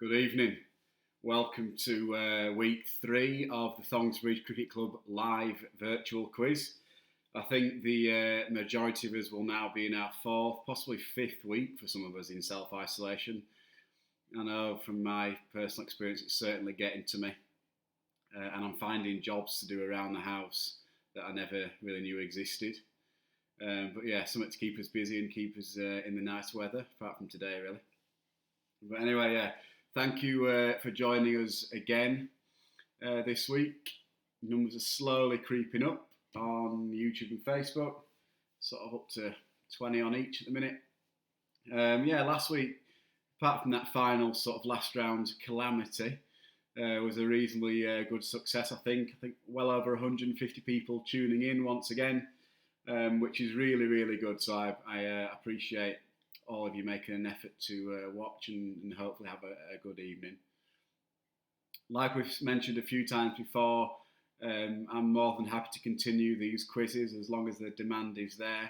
Good evening. Welcome to week 3 of the Thongsbridge Cricket Club live virtual quiz. I think the majority of us will now be in our 4th, possibly 5th week for some of us in self-isolation. I know from my personal experience it's certainly getting to me, and I'm finding jobs to do around the house that I never really knew existed. But yeah, something to keep us busy and keep us in the nice weather, apart from today really. But anyway, yeah. Thank you for joining us again this week. Numbers are slowly creeping up on YouTube and Facebook, sort of up to 20 on each at the minute. Last week, apart from that final sort of last round calamity, was a reasonably good success, I think. I think well over 150 people tuning in once again, which is really, really good. So I appreciate all of you making an effort to watch and hopefully have a good evening. Like we've mentioned a few times before, I'm more than happy to continue these quizzes as long as the demand is there.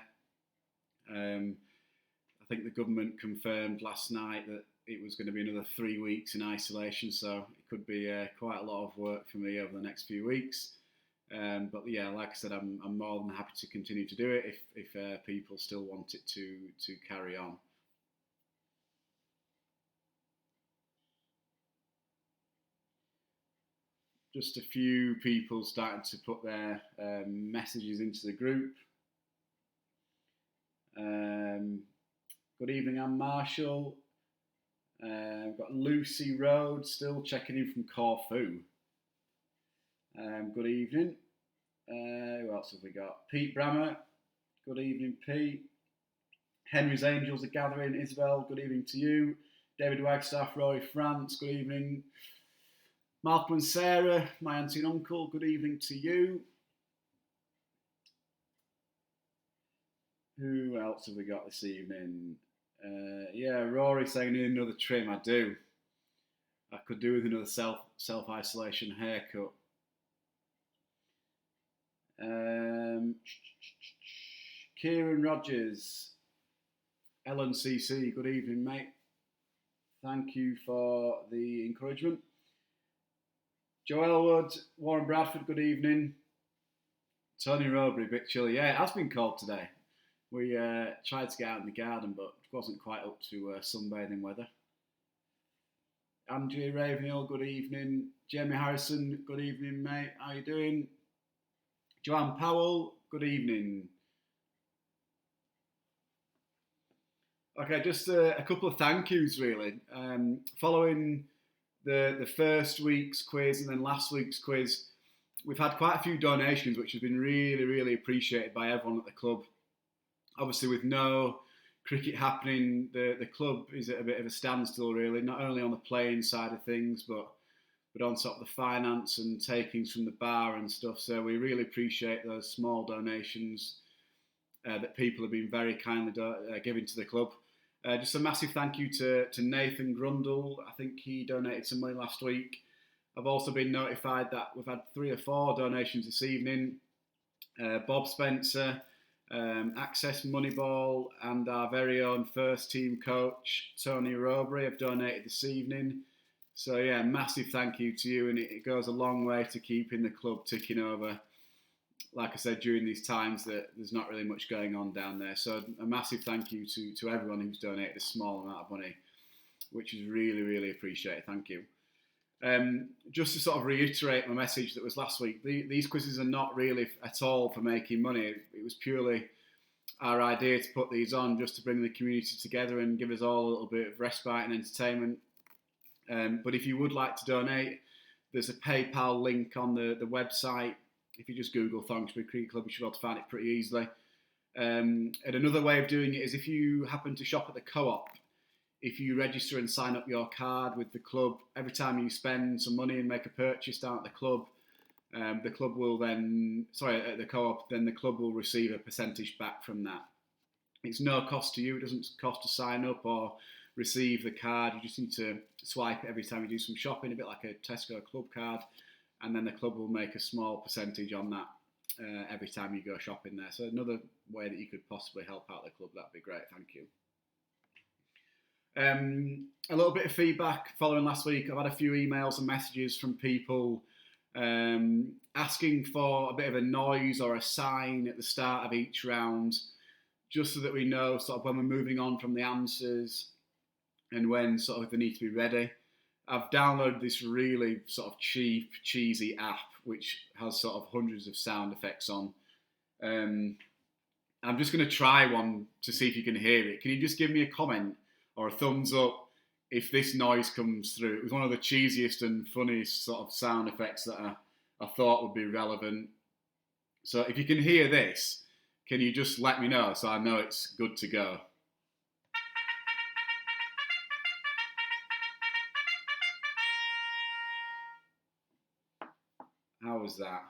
I think the government confirmed last night that it was going to be another 3 weeks in isolation, so it could be quite a lot of work for me over the next few weeks. But yeah, like I said, I'm more than happy to continue to do it if people still want it to carry on. Just a few people starting to put their messages into the group. Good evening, I'm Marshall. We've got Lucy Rhodes still checking in from Corfu. Good evening. Who else have we got? Pete Brammer. Good evening, Pete. Henry's Angels are gathering. Isabel, good evening to you. David Wagstaff, Roy France, good evening. Malcolm and Sarah, my auntie and uncle, good evening to you. Who else have we got this evening? Rory saying I need another trim. I do. I could do with another self-isolation haircut. Kieran Rogers, LNCC, good evening, mate. Thank you for the encouragement. Joe Elwood, Warren Bradford, good evening. Tony Robbery, a bit chilly. Yeah, it has been cold today. We tried to get out in the garden, but it wasn't quite up to sunbathing weather. Andrew Ravenhill, good evening. Jamie Harrison, good evening, mate. How you doing? Joanne Powell, good evening. Okay, just a couple of thank yous really. Following the first week's quiz and then last week's quiz, we've had quite a few donations which have been really, really appreciated by everyone at the club. Obviously with no cricket happening, the club is at a bit of a standstill really, not only on the playing side of things, but on sort of the finance and takings from the bar and stuff. So we really appreciate those small donations that people have been very kindly giving to the club. Just a massive thank you to Nathan Grundle. I think he donated some money last week. I've also been notified that we've had 3 or 4 donations this evening. Bob Spencer, Access Moneyball, and our very own first team coach, Tony Robbery, have donated this evening. So yeah, massive thank you to you, and it goes a long way to keeping the club ticking over. Like I said, during these times that there's not really much going on down there. So a massive thank you to everyone who's donated a small amount of money, which is really, really appreciated. Thank you. Just to sort of reiterate my message that was last week, these quizzes are not really at all for making money. It was purely our idea to put these on just to bring the community together and give us all a little bit of respite and entertainment. But if you would like to donate, there's a PayPal link on the website. If you just Google Thongsbridge Cricket Club, you should be able to find it pretty easily. And another way of doing it is if you happen to shop at the Co-op, if you register and sign up your card with the club, every time you spend some money and make a purchase down at the club will then, at the Co-op, then the club will receive a percentage back from that. It's no cost to you. It doesn't cost to sign up or receive the card. You just need to swipe it every time you do some shopping, a bit like a Tesco club card. And then the club will make a small percentage on that every time you go shopping there. So another way that you could possibly help out the club, that'd be great. Thank you. A little bit of feedback following last week. I've had a few emails and messages from people asking for a bit of a noise or a sign at the start of each round, just so that we know sort of when we're moving on from the answers and when sort of they need to be ready. I've downloaded this really sort of cheap, cheesy app which has sort of hundreds of sound effects on. I'm just going to try one to see if you can hear it. Can you just give me a comment or a thumbs up if this noise comes through? It was one of the cheesiest and funniest sort of sound effects that I thought would be relevant. So if you can hear this, can you just let me know so I know it's good to go? How was that?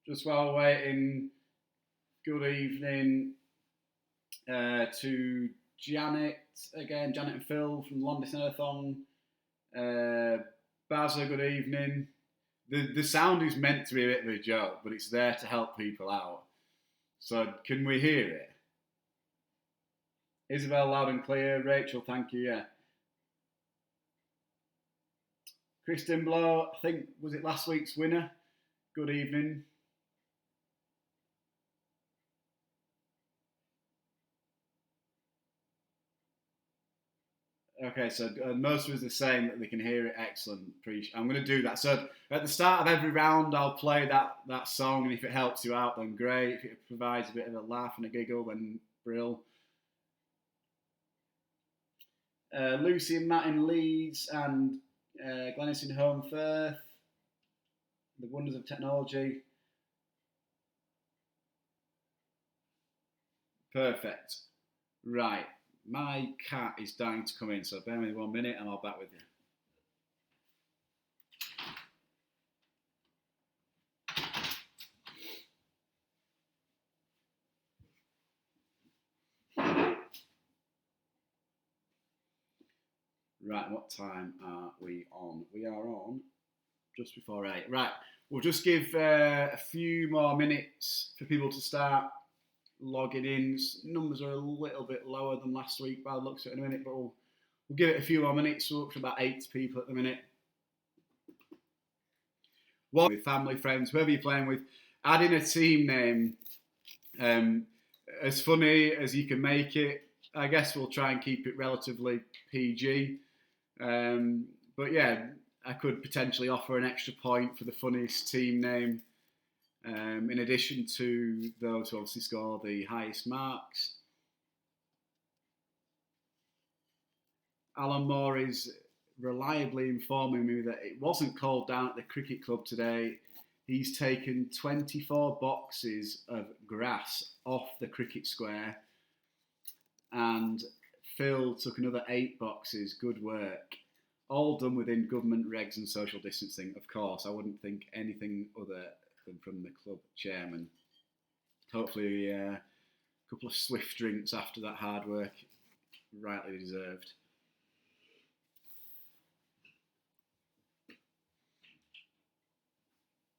Just while we're waiting, good evening to Janet again, Janet and Phil from London Earthon. Bazza, good evening. The sound is meant to be a bit of a joke, but it's there to help people out. So can we hear it? Isabel, loud and clear. Rachel, thank you, yeah. Kristen Blow, I think, was it last week's winner? Good evening. Okay, so most of us are saying that they can hear it. Excellent. I'm going to do that. So at the start of every round, I'll play that song, and if it helps you out, then great. If it provides a bit of a laugh and a giggle, then brill. Lucy and Matt in Leeds, and Glenys in Home Firth. The wonders of technology. Perfect. Right. My cat is dying to come in, so bear with me 1 minute and I'll be back with you. Right, what time are we on? We are on just before 8. Right, we'll just give a few more minutes for people to start logging in. Numbers are a little bit lower than last week by the looks of it in a minute, but we'll give it a few more minutes. We're up to about 8 people at the minute. With family, friends, whoever you're playing with, add in a team name. As funny as you can make it. I guess we'll try and keep it relatively PG. But yeah, I could potentially offer an extra point for the funniest team name. In addition to those who obviously score the highest marks. Alan Moore is reliably informing me that it wasn't called down at the cricket club today. He's taken 24 boxes of grass off the cricket square, and Phil took another 8 boxes. Good work. All done within government regs and social distancing, of course. I wouldn't think anything other than from the club chairman. Hopefully a couple of swift drinks after that hard work, rightly deserved.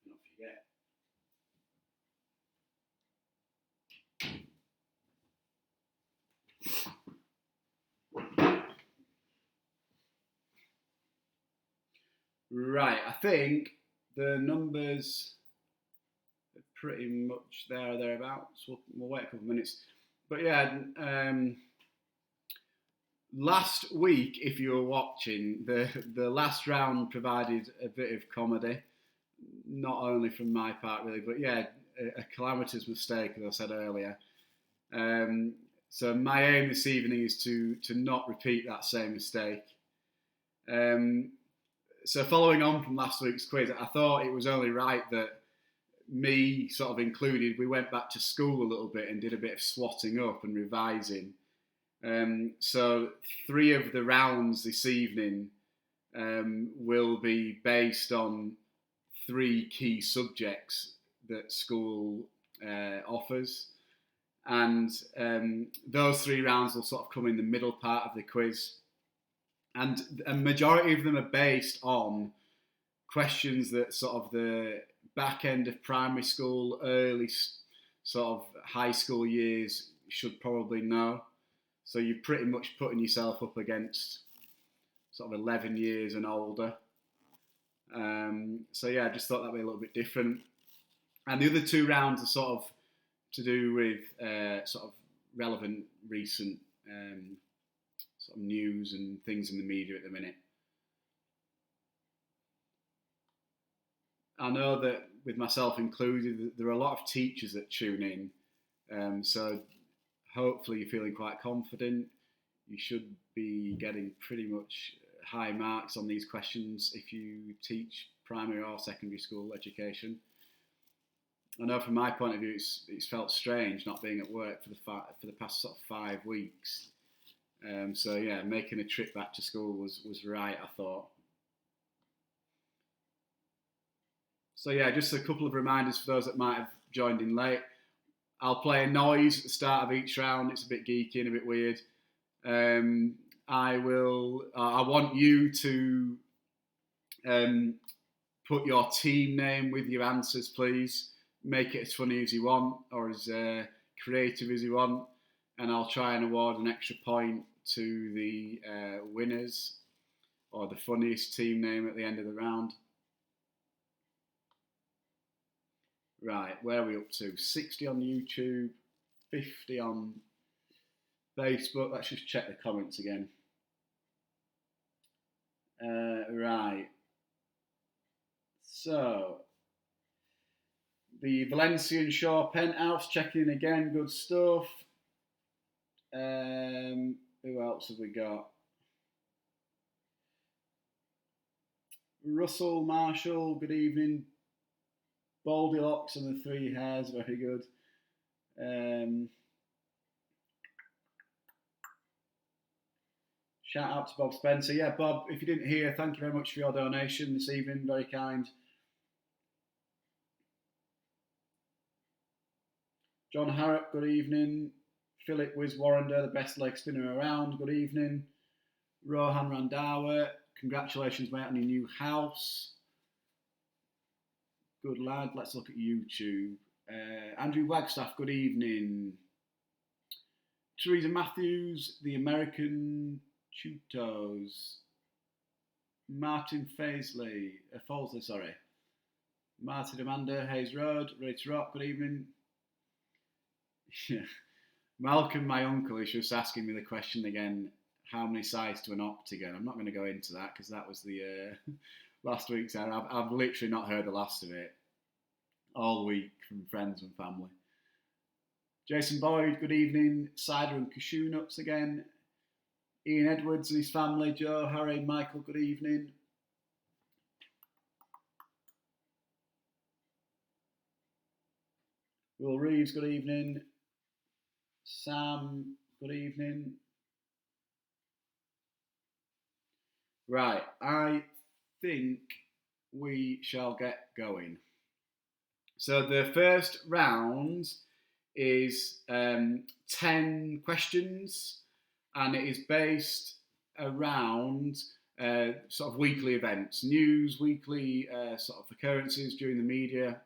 Not forget. Right, I think the numbers are pretty much there or thereabouts. We'll wait a couple of minutes. But yeah, last week, if you were watching, the last round provided a bit of comedy, not only from my part really, but yeah, a calamitous mistake, as I said earlier. So my aim this evening is to not repeat that same mistake. So following on from last week's quiz, I thought it was only right that me sort of included, we went back to school a little bit and did a bit of swatting up and revising. So 3 of the rounds this evening will be based on 3 key subjects that school offers. And those 3 rounds will sort of come in the middle part of the quiz. And a majority of them are based on questions that sort of the back end of primary school, early sort of high school years, you should probably know. So you're pretty much putting yourself up against sort of 11 years and older. So yeah, I just thought that'd be a little bit different. And the other 2 rounds are sort of to do with sort of relevant, recent sort of news and things in the media at the minute. I know that with myself included, there are a lot of teachers that tune in. So hopefully you're feeling quite confident. You should be getting pretty much high marks on these questions if you teach primary or secondary school education. I know from my point of view, it's felt strange not being at work for the past sort of 5 weeks. So yeah, making a trip back to school was right, I thought. So yeah, just a couple of reminders for those that might have joined in late. I'll play a noise at the start of each round. It's a bit geeky and a bit weird. I want you to put your team name with your answers, please. Make it as funny as you want or as creative as you want, and I'll try and award an extra point to the winners or the funniest team name at the end of the round. Right, where are we up to? 60 on YouTube, 50 on Facebook. Let's just check the comments again. Right. So, the Valencian Shore Penthouse checking in again. Good stuff. Who else have we got? Russell Marshall, good evening. Baldilocks and the 3 hairs, very good. Shout out to Bob Spencer. Yeah, Bob, if you didn't hear, thank you very much for your donation this evening. Very kind. John Harrop, good evening. Philip Wiswarrender, the best leg spinner around, good evening. Rohan Randawa, congratulations, mate, on your new house. Good lad. Let's look at YouTube. Andrew Wagstaff, good evening. Teresa Matthews, the American Tutos. Martin Faisley, sorry. Martin Amanda, Hayes Road, ready to rock, good evening. Yeah. Malcolm, my uncle, is just asking me the question again, how many sides to an octagon? I'm not going to go into that because that was the last week's hour. I've literally not heard the last of it all week from friends and family. Jason Boyd, good evening. Cider and cashew nuts again. Ian Edwards and his family. Joe, Harry, Michael, good evening. Will Reeves, good evening. Sam, good evening. Right, I think we shall get going. So the first round is 10 questions, and it is based around sort of weekly events, news, weekly sort of occurrences during the media.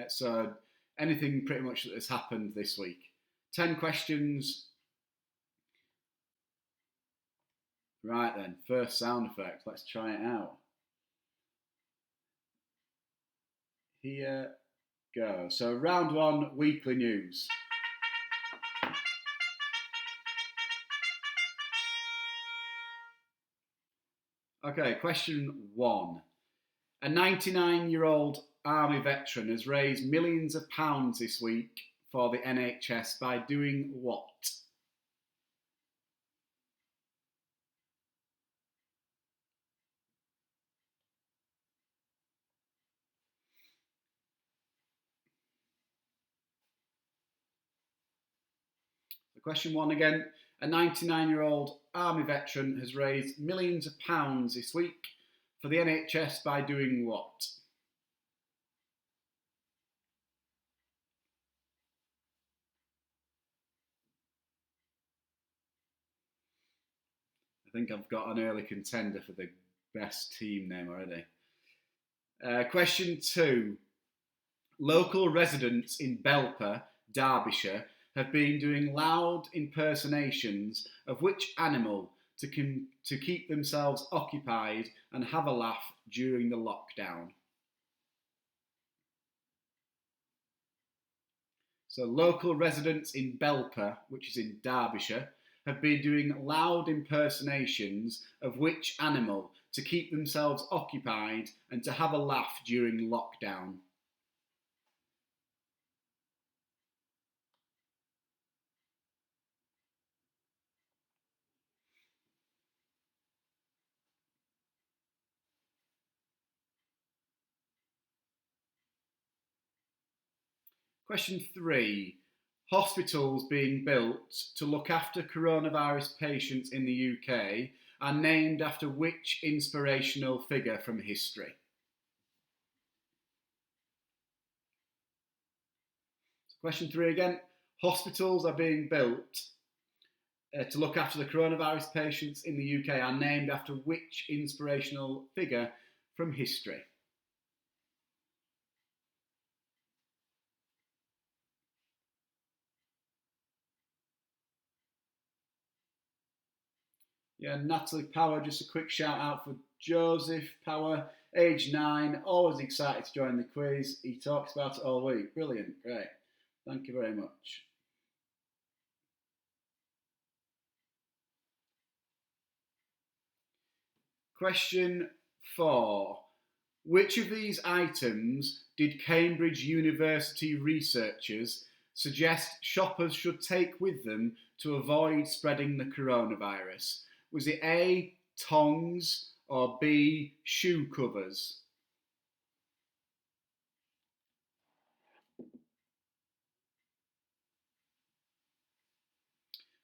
So anything pretty much that has happened this week. 10 questions. Right then, first sound effect. Let's try it out. Here go. So round 1, weekly news. Okay, question 1. A 99-year-old army veteran has raised millions of pounds this week for the NHS by doing what? Question 1 again. A 99-year-old army veteran has raised millions of pounds this week for the NHS by doing what? I think I've got an early contender for the best team name already. Question 2. Local residents in Belper, Derbyshire, have been doing loud impersonations of which animal to keep themselves occupied and have a laugh during the lockdown? So local residents in Belper, which is in Derbyshire, have been doing loud impersonations of which animal to keep themselves occupied and to have a laugh during lockdown? Question 3. Hospitals being built to look after coronavirus patients in the UK are named after which inspirational figure from history? Question 3 again. Hospitals are being built to look after the coronavirus patients in the UK are named after which inspirational figure from history? Yeah, Natalie Power, just a quick shout out for Joseph Power, age 9, always excited to join the quiz. He talks about it all week. Brilliant, great. Thank you very much. Question 4. Which of these items did Cambridge University researchers suggest shoppers should take with them to avoid spreading the coronavirus? Was it A, tongs, or B, shoe covers?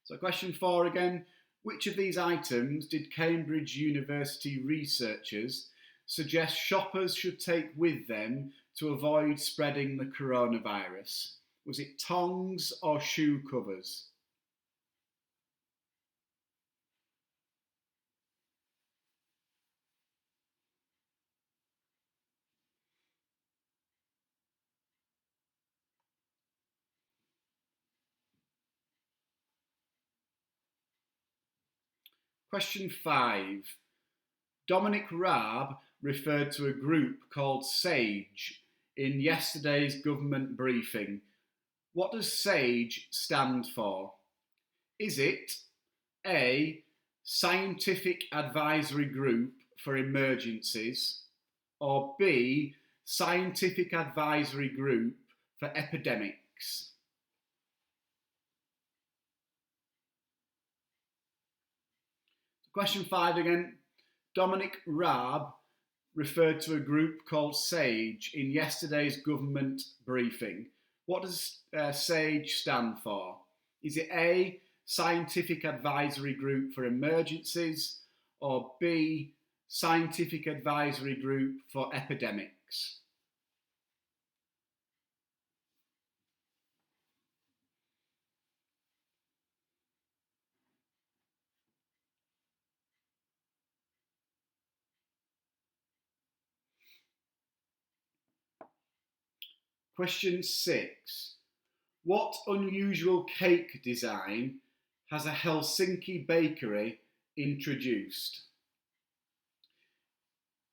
So question 4 again. Which of these items did Cambridge University researchers suggest shoppers should take with them to avoid spreading the coronavirus? Was it tongs or shoe covers? Question 5. Dominic Raab referred to a group called SAGE in yesterday's government briefing. What does SAGE stand for? Is it A, Scientific Advisory Group for Emergencies, or B, Scientific Advisory Group for Epidemics? Question 5 again. Dominic Raab referred to a group called SAGE in yesterday's government briefing. What does SAGE stand for? Is it A, Scientific Advisory Group for Emergencies, or B, Scientific Advisory Group for Epidemics? Question 6. What unusual cake design has a Helsinki bakery introduced?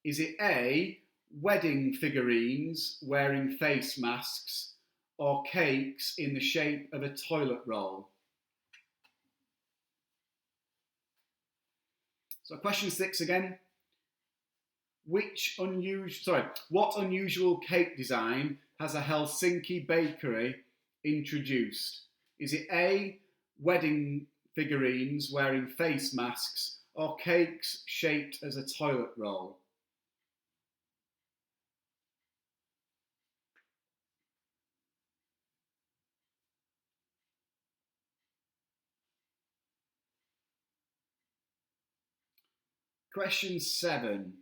Is it A, wedding figurines wearing face masks, or cakes in the shape of a toilet roll? So question 6 again. What unusual cake design has a Helsinki bakery introduced? Is it A, wedding figurines wearing face masks, or cakes shaped as a toilet roll? Question 7.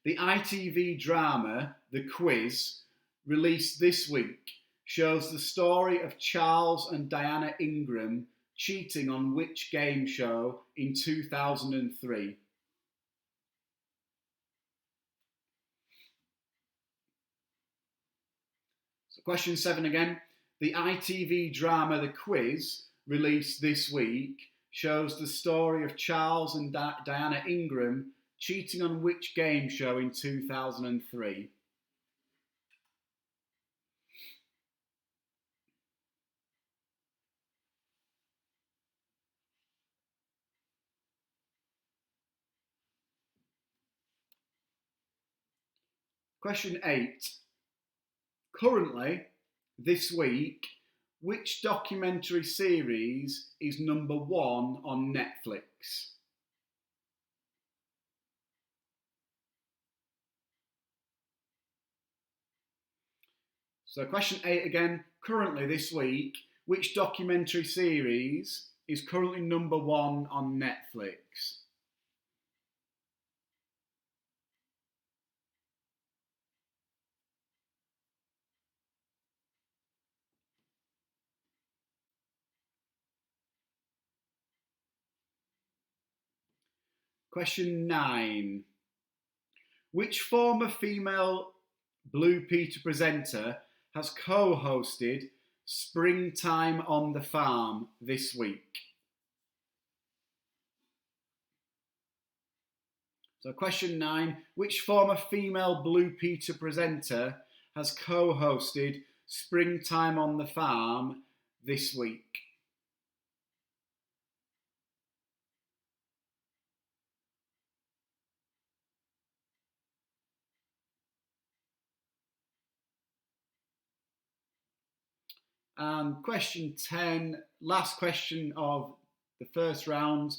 The ITV drama The Quiz, released this week, shows the story of Charles and Diana Ingram cheating on which game show in 2003? Question 7 again. The ITV drama The Quiz, released this week, shows the story of Charles and Diana Ingram cheating on which game show in 2003? Question 8. Currently, this week, which documentary series is number 1 on Netflix? So question 8 again. Currently this week, which documentary series is currently number 1 on Netflix? Question 9. Which former female Blue Peter presenter has co-hosted Springtime on the Farm this week? So question 9. Which former female Blue Peter presenter has co-hosted Springtime on the Farm this week? And question 10, last question of the first round.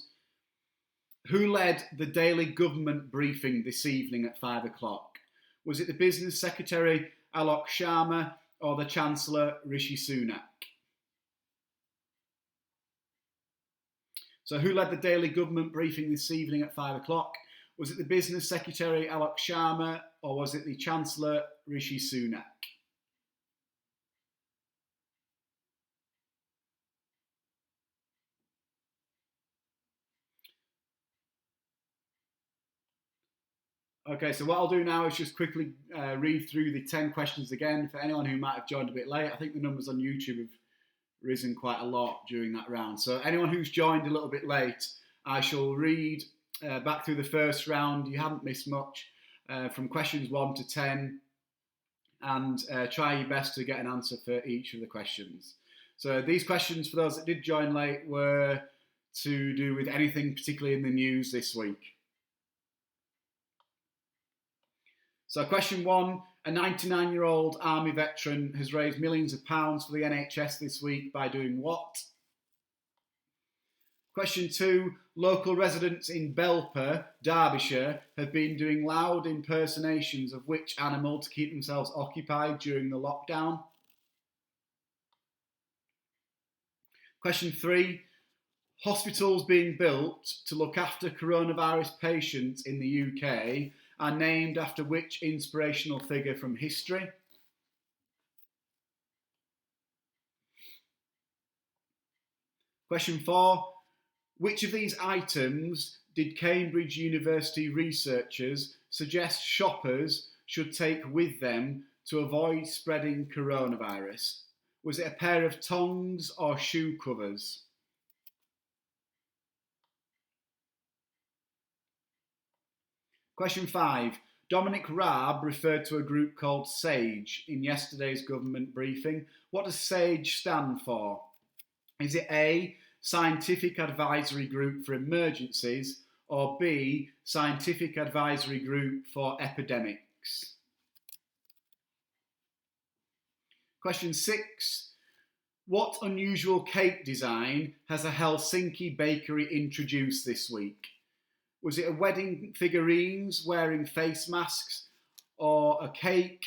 Who led the daily government briefing this evening at 5 o'clock? Was it the Business Secretary Alok Sharma or the Chancellor Rishi Sunak? So who led the daily government briefing this evening at 5 o'clock? Was it the Business Secretary Alok Sharma or was it the Chancellor Rishi Sunak? Okay, so what I'll do now is just quickly read through the 10 questions again for anyone who might have joined a bit late. I think the numbers on YouTube have risen quite a lot during that round. So anyone who's joined a little bit late, I shall read back through the first round. You haven't missed much from questions 1 to 10 and try your best to get an answer for each of the questions. So these questions, for those that did join late, were to do with anything particularly in the news this week. So question 1, a 99-year-old army veteran has raised millions of pounds for the NHS this week by doing what? Question 2, local residents in Belper, Derbyshire, have been doing loud impersonations of which animal to keep themselves occupied during the lockdown? Question 3, hospitals being built to look after coronavirus patients in the UK are named after which inspirational figure from history? Question 4. Which of these items did Cambridge University researchers suggest shoppers should take with them to avoid spreading coronavirus? Was it a pair of tongs or shoe covers? Question 5. Dominic Raab referred to a group called SAGE in yesterday's government briefing. What does SAGE stand for? Is it A, Scientific Advisory Group for Emergencies, or B, Scientific Advisory Group for Epidemics? Question 6. What unusual cake design has a Helsinki bakery introduced this week? Was it a wedding figurines wearing face masks or a cake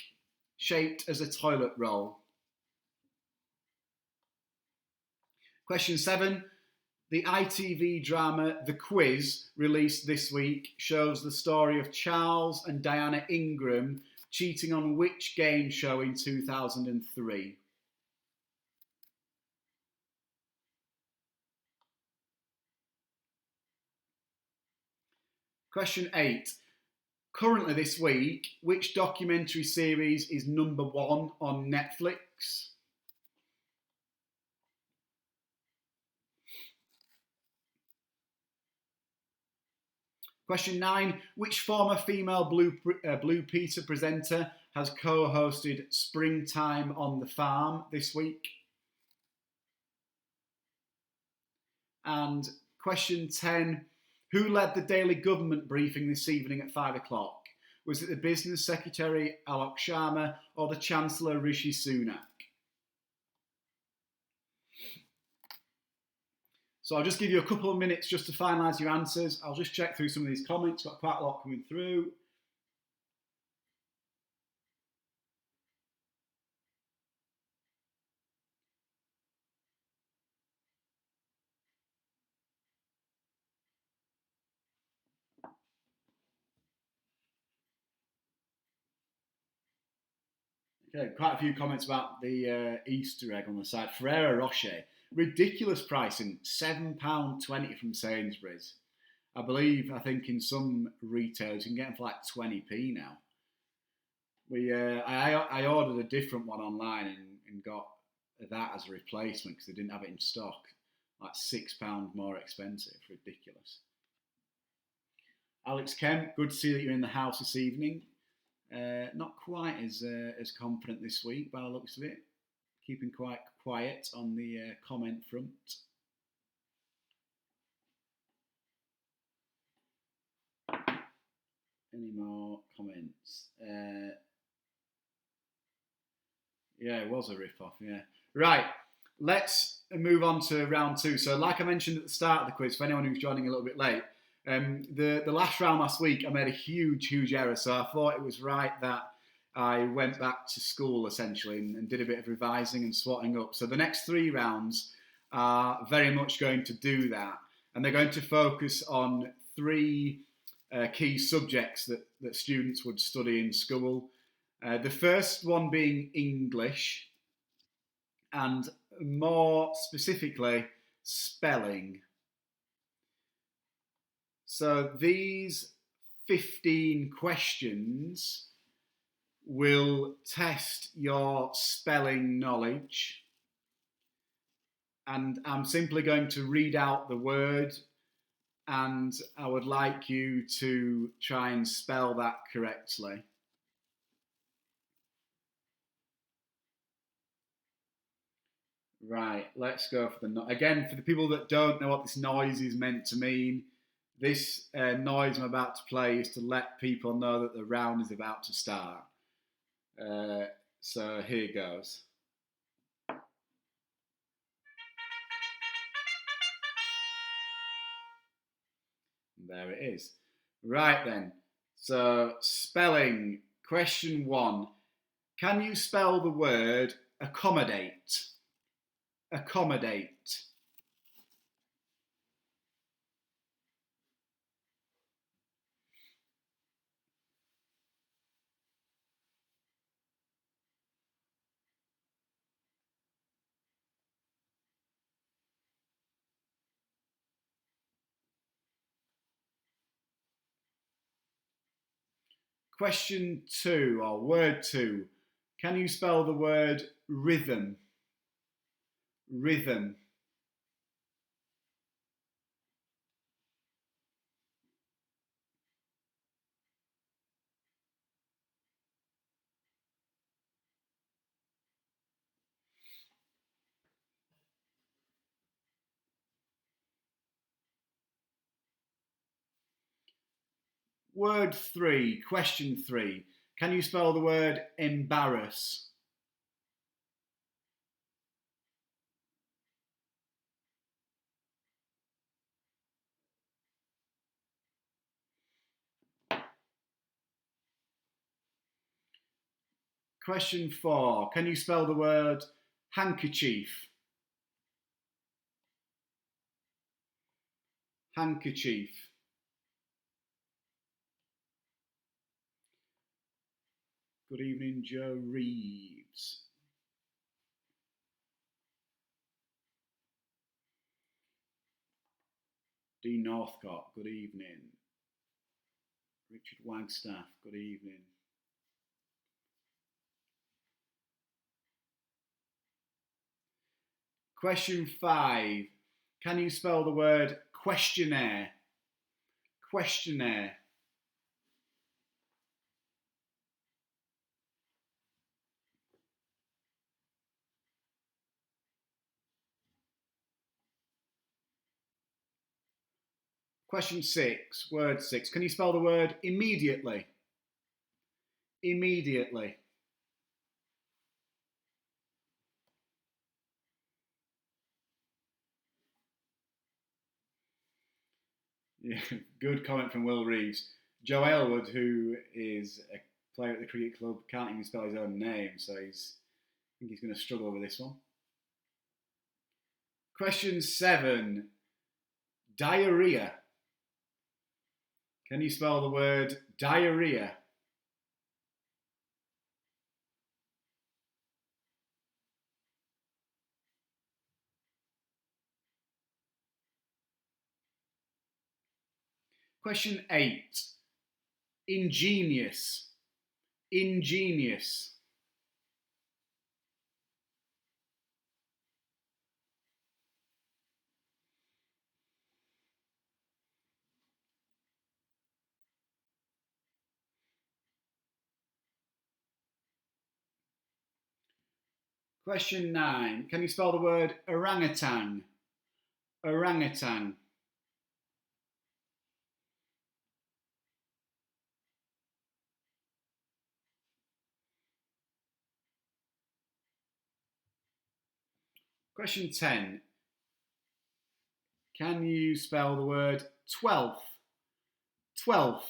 shaped as a toilet roll? Question 7. The ITV drama The Quiz, released this week, shows the story of Charles and Diana Ingram cheating on which game show in 2003? Question 8. Currently this week, which documentary series is number 1 on Netflix? Question 9. Which former female Blue Peter presenter has co-hosted Springtime on the Farm this week? And question 10. Who led the daily government briefing this evening at 5 o'clock? Was it the Business Secretary Alok Sharma or the Chancellor Rishi Sunak? So I'll just give you a couple of minutes just to finalise your answers. I'll just check through some of these comments. Got quite a lot coming through. Okay, quite a few comments about the Easter egg on the side. Ferrero Rocher, ridiculous pricing, £7.20 from Sainsbury's. I think in some retailers you can get them for like 20p now. I ordered a different one online and got that as a replacement because they didn't have it in stock. Like £6 more expensive, ridiculous. Alex Kemp, good to see that you're in the house this evening. Not quite as confident this week by the looks of it. Keeping quite quiet on the comment front. Any more comments? Yeah, it was a rip-off, yeah. Right, let's move on to round 2. So like I mentioned at the start of the quiz, for anyone who's joining a little bit late, the last round last week, I made a huge error. So I thought it was right that I went back to school, essentially, and did a bit of revising and swatting up. So the next 3 rounds are very much going to do that. And they're going to focus on 3 key subjects that students would study in school. The first one being English, and more specifically, spelling. So these 15 questions will test your spelling knowledge. And I'm simply going to read out the word, and I would like you to try and spell that correctly. Right, let's go for again, for the people that don't know what this noise is meant to mean, this noise I'm about to play is to let people know that the round is about to start. So here goes. There it is. Right then, so spelling, question 1. Can you spell the word accommodate? Accommodate. Question 2, or word 2. Can you spell the word rhythm? Rhythm. Word 3, question 3. Can you spell the word embarrass? Question 4. Can you spell the word handkerchief? Handkerchief. Good evening, Joe Reeves. Dean Northcott, good evening. Richard Wagstaff, good evening. Question 5. Can you spell the word questionnaire? Questionnaire. Question 6, word 6. Can you spell the word immediately? Immediately. Yeah, good comment from Will Reeves. Joe Aylward, who is a player at the cricket club, can't even spell his own name, so I think he's going to struggle with this one. Question 7, diarrhea. Can you spell the word diarrhea? Question 8, ingenious. Ingenious. Question 9. Can you spell the word orangutan? Orangutan. Question 10. Can you spell the word 12th? 12th.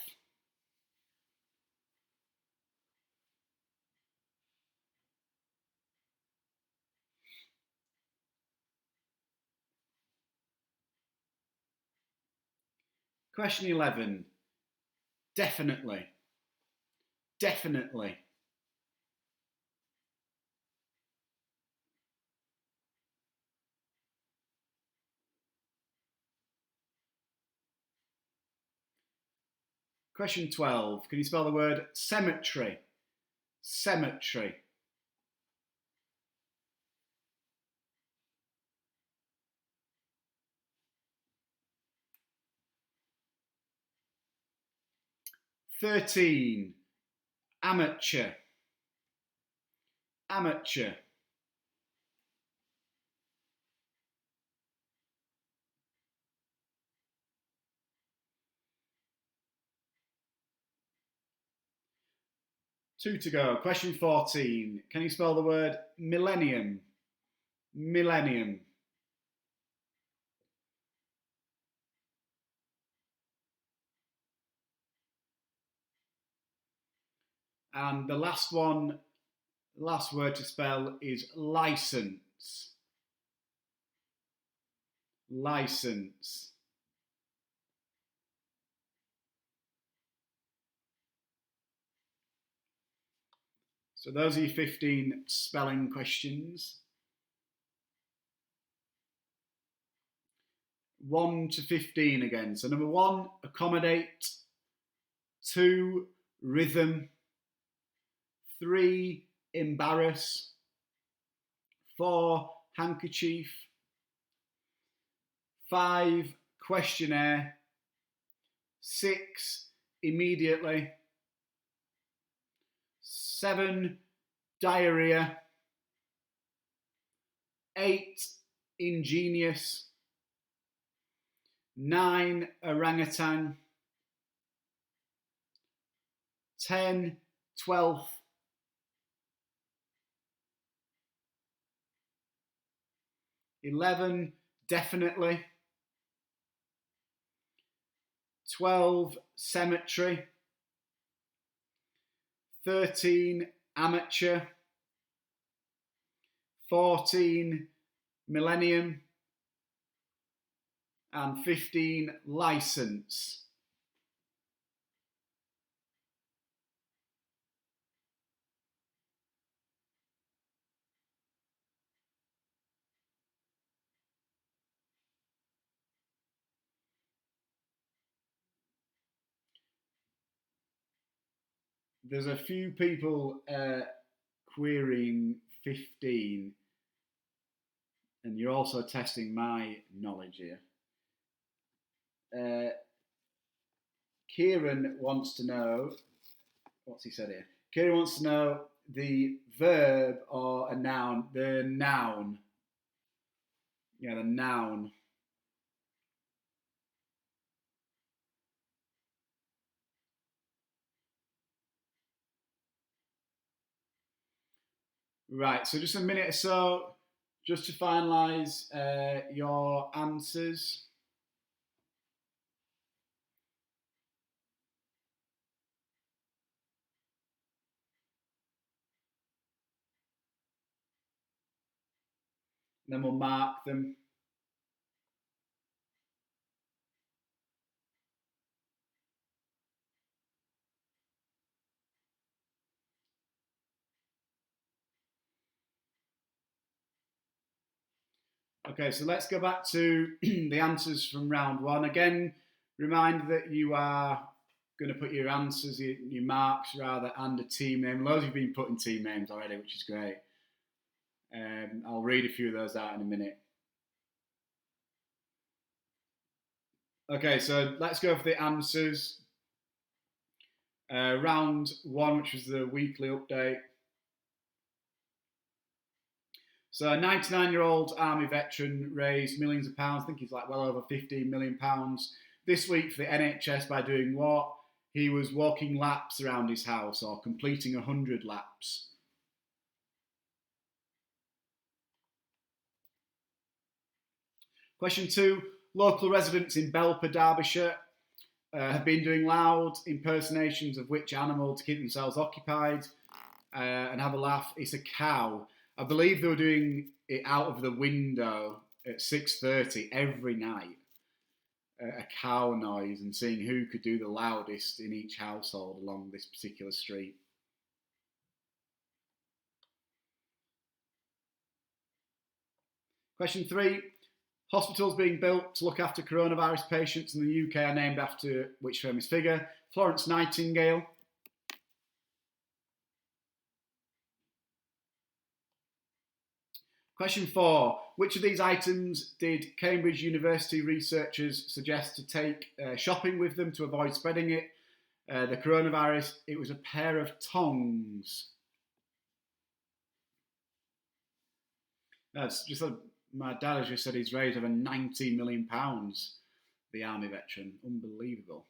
Question 11. Definitely. Definitely. Question 12. Can you spell the word cemetery? Cemetery. "13. Amateur. Amateur. Two to go. Question 14. Can you spell the word millennium? Millennium. And the last one, the last word to spell is license. License. So those are your 15 spelling questions. 1 to 15 again. So number 1, accommodate. 2, rhythm. 3, embarrass. 4, handkerchief. 5, questionnaire. 6, immediately. 7, diarrhea. 8, ingenious. 9, orangutan. 10, 12th. 11, definitely. 12, cemetery. 13, amateur. 14, millennium. And 15, license. there's a few people querying 15, and you're also testing my knowledge here. Kieran wants to know, what's he said here? Kieran wants to know the verb or a noun, the noun. Yeah, the noun. Right, so just a minute or so, just to finalise your answers. Then we'll mark them. Okay, so let's go back to the answers from round one. Again, remind that you are going to put your answers, your marks rather, and a team name. Loads of you have been putting team names already, which is great. I'll read a few of those out in a minute. Okay, so let's go for the answers. Round one, which was the weekly update. So a 99-year-old army veteran raised millions of pounds. I think he's like well over £15 million this week for the NHS by doing what? He was walking laps around his house or completing 100 laps. Question 2. Local residents in Belper, Derbyshire have been doing loud impersonations of which animal to keep themselves occupied and have a laugh? It's a cow. I believe they were doing it out of the window at 6:30 every night. A cow noise and seeing who could do the loudest in each household along this particular street. Question 3. Hospitals being built to look after coronavirus patients in the UK are named after which famous figure? Florence Nightingale. Question 4. Which of these items did Cambridge University researchers suggest to take shopping with them to avoid spreading it? The coronavirus. It was a pair of tongs. That's just like my dad has just said he's raised over £19 million. The army veteran. Unbelievable.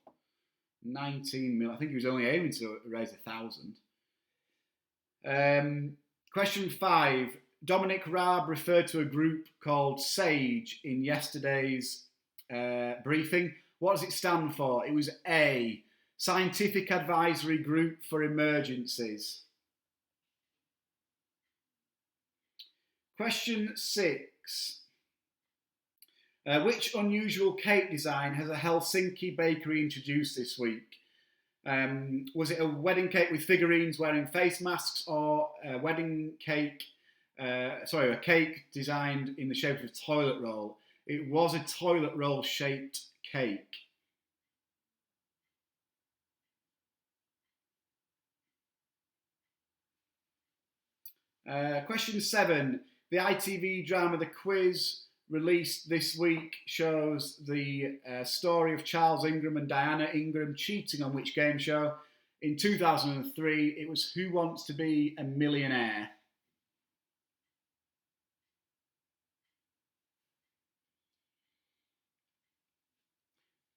19 million. I think he was only aiming to raise 1,000. Question 5. Dominic Raab referred to a group called SAGE in yesterday's briefing. What does it stand for? It was A, Scientific Advisory Group for Emergencies. Question 6. Which unusual cake design has a Helsinki bakery introduced this week? Was it a wedding cake with figurines wearing face masks or a wedding cake... a cake designed in the shape of a toilet roll? It was a toilet roll shaped cake. Question 7. The ITV drama The Quiz, released this week, shows the story of Charles Ingram and Diana Ingram cheating on which game show? In 2003, it was Who Wants to Be a Millionaire?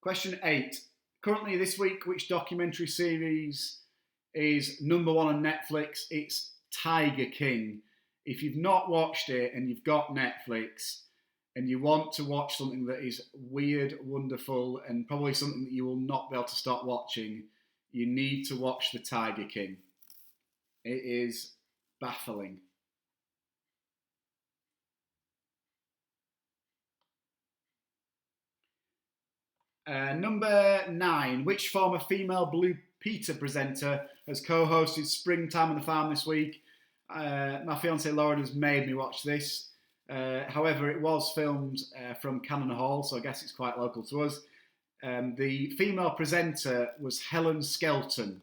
Question 8. Currently this week, which documentary series is number 1 on Netflix? It's Tiger King. If you've not watched it and you've got Netflix and you want to watch something that is weird, wonderful, and probably something that you will not be able to stop watching, you need to watch The Tiger King. It is baffling. Number 9. Which former female Blue Peter presenter has co-hosted Springtime on the Farm this week? My fiancée Lauren has made me watch this. However, it was filmed from Cannon Hall, so I guess it's quite local to us. The female presenter was Helen Skelton.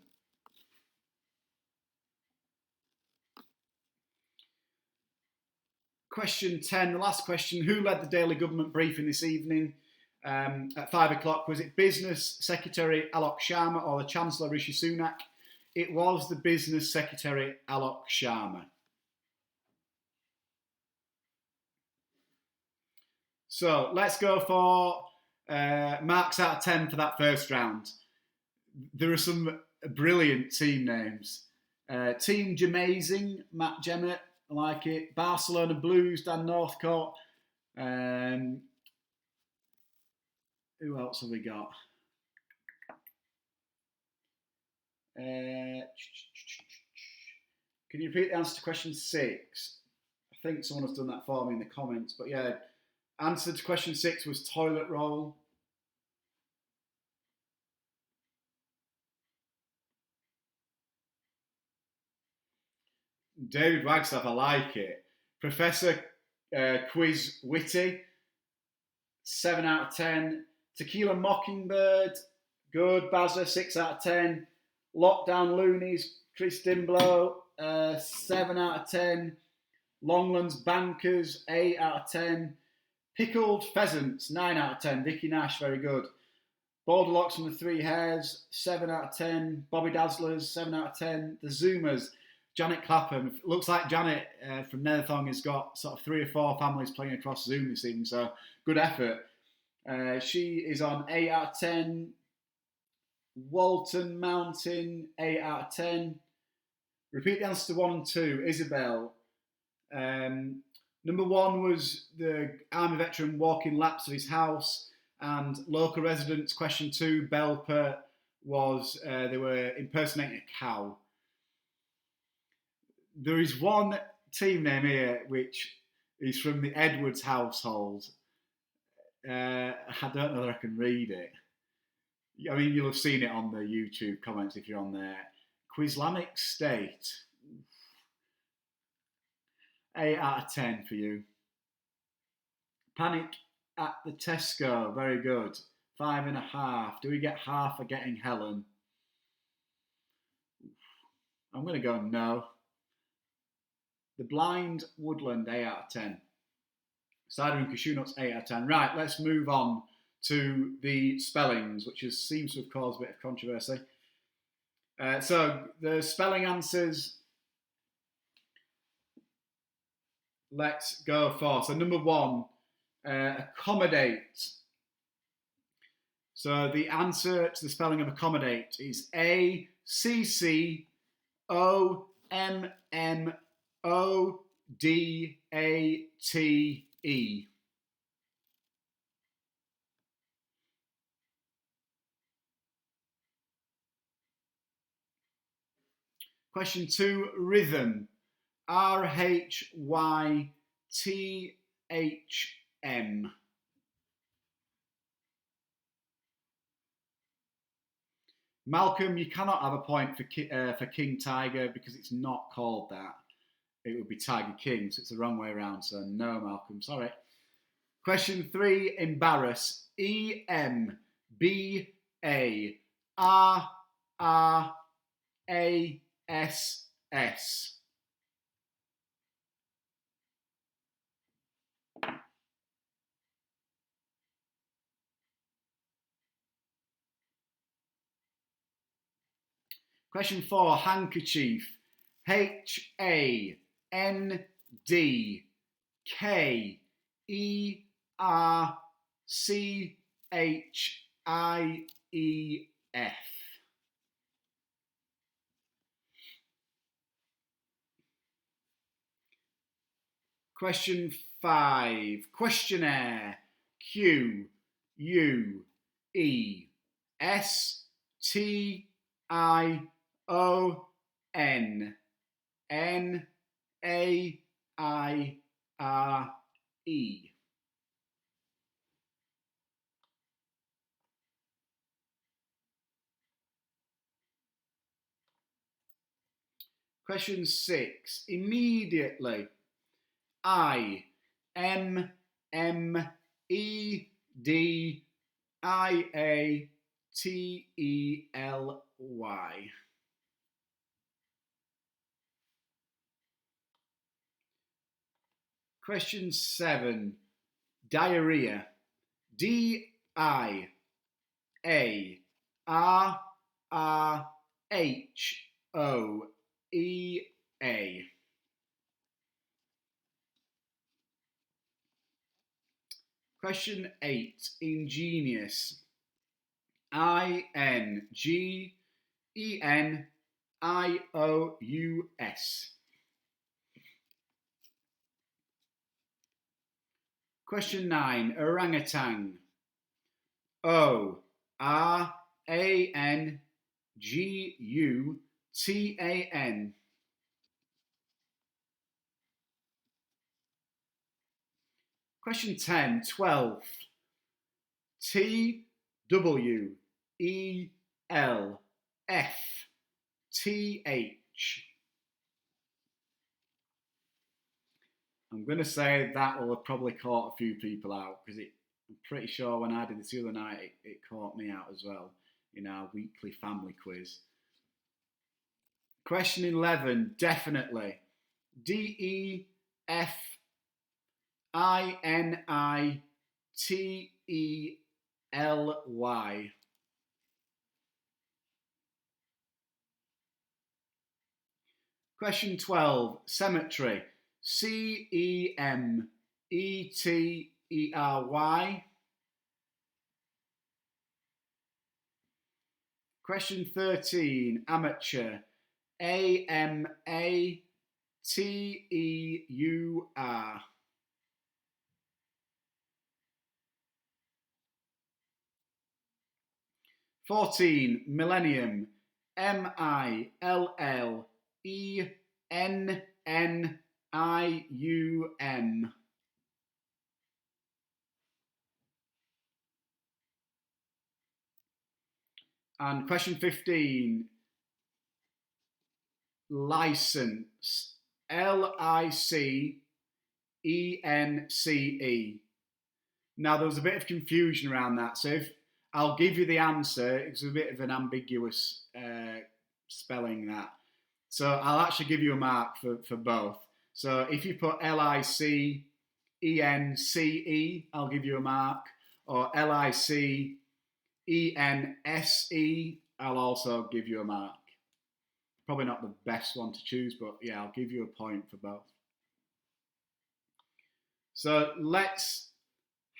Question 10, the last question. Who led the daily government briefing this evening at 5 o'clock? Was it Business Secretary Alok Sharma or the Chancellor Rishi Sunak? It was the Business Secretary Alok Sharma. So let's go for marks out of 10 for that first round. There are some brilliant team names. Team Jamazing, Matt Gemmett, I like it. Barcelona Blues, Dan Northcote. Who else have we got? Can you repeat the answer to question 6? I think someone has done that for me in the comments. But yeah, answer to question 6 was toilet roll. David Wagstaff, I like it. Professor Quiz Witty, 7 out of 10. Tequila Mockingbird, good. Bazza, 6 out of 10. Lockdown Loonies, Chris Dimblow, 7 out of 10. Longlands Bankers, 8 out of 10. Pickled Pheasants, 9 out of 10. Vicky Nash, very good. Borderlocks from the Three Hairs, 7 out of 10. Bobby Dazzlers, 7 out of 10. The Zoomers, Janet Clapham. Looks like Janet from Netherthong has got sort of 3 or 4 families playing across Zoom this evening, so good effort. She is on 8 out of 10. Walton Mountain, 8 out of 10. Repeat the answer to 1 and 2. Isabel. Number 1 was the Army veteran walking laps of his house, and local residents. Question 2, Belper, was they were impersonating a cow. There is one team name here which is from the Edwards household. I don't know whether I can read it. I mean, you'll have seen it on the YouTube comments if you're on there. Quislamic State. 8 out of 10 for you. Panic at the Tesco. Very good. 5.5. Do we get half for getting Helen? I'm going to go no. The Blind Woodland, 8 out of 10. Cider and cashew nuts, 8 out of 10. Right, let's move on to the spellings, which seems to have caused a bit of controversy. So the spelling answers, let's go for. So number 1, accommodate. So the answer to the spelling of accommodate is ACCOMMODATE. Question 2, rhythm. RHYTHM. Malcolm, you cannot have a point for King Tiger because it's not called that. It would be Tiger King, so it's the wrong way around. So no, Malcolm, sorry. Question 3, embarrass. EMBARRASS. Question 4, handkerchief. HANDKERCHIEF. Question 5, questionnaire. QUESTIONNAIRE. Question 6, immediately. IMMEDIATELY. Question 7. Diarrhea. Diarrhoea. Question 8. Ingenious. Ingenious. Question 9. Orangutan. Orangutan. Question 10. 12. TWELFTH. I'm going to say that will have probably caught a few people out because I'm pretty sure when I did this the other night, it caught me out as well in our weekly family quiz. Question 11, definitely. DEFINITELY. Question 12, cemetery. CEMETERY. Question 13, amateur. AMATEUR. (14) Millennium. MILLENNIUM. And question 15, license. LICENCE. Now there was a bit of confusion around that, so if I'll give you the answer, it's a bit of an ambiguous spelling that. So I'll actually give you a mark for both. So if you put LICENCE, I'll give you a mark, or LICENSE, I'll also give you a mark. Probably not the best one to choose, but yeah, I'll give you a point for both. So let's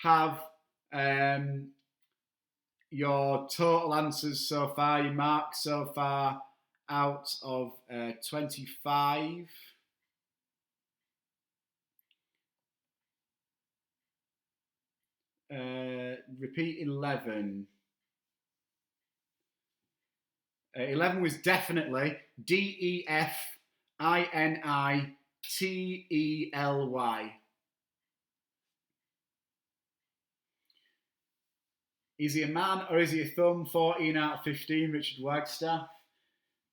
have your total answers so far, your marks so far out of 25. Repeat 11. 11 was definitely DEFINITELY. Is he a man or is he a thumb? 14 out of 15, Richard Wagstaff.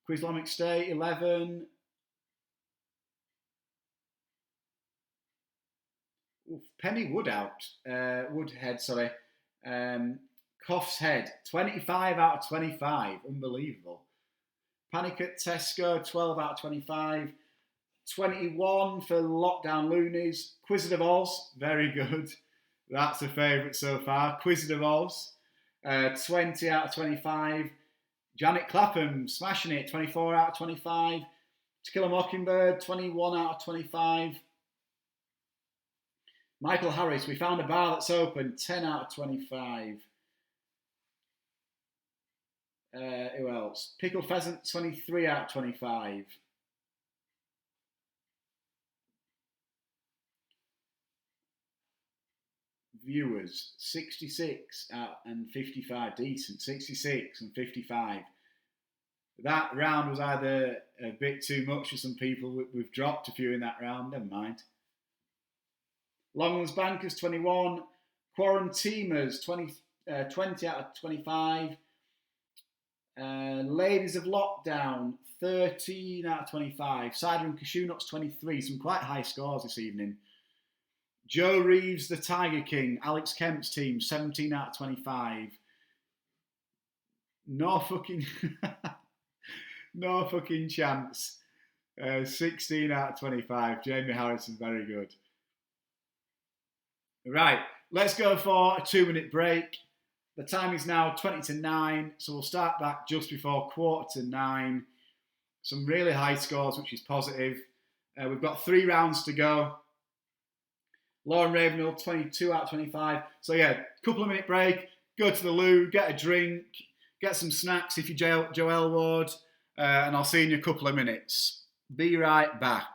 Quizlomic State, 11. Penny Woodhead, sorry. Cough's Head, 25 out of 25. Unbelievable. Panic at Tesco, 12 out of 25. 21 for Lockdown Loonies. Wizard of Oz, very good. That's a favourite so far. Wizard of Oz, 20 out of 25. Janet Clapham, smashing it, 24 out of 25. To Kill a Mockingbird, 21 out of 25. Michael Harris, We Found a Bar That's Open, 10 out of 25. Who else? Pickled Pheasant, 23 out of 25. Viewers, 66 and 55. Decent, 66 and 55. That round was either a bit too much for some people. We've dropped a few in that round, never mind. Longlands Bankers, 21. Quarantimers, 20 out of 25. Ladies of Lockdown, 13 out of 25. Cider and Cashew Nuts, 23. Some quite high scores this evening. Joe Reeves, the Tiger King, Alex Kemp's team, 17 out of 25. No fucking chance. 16 out of 25. Jamie Harrison, very good. Right, let's go for a 2 minute break. The time is now 20 to 9, so we'll start back just before 8:45. Some really high scores, which is positive. We've got 3 rounds to go. Lauren Ravenhill, 22 out of 25. So yeah, couple of minute break, go to the loo, get a drink, get some snacks if you're Joelle Ward, and I'll see you in a couple of minutes. Be right back.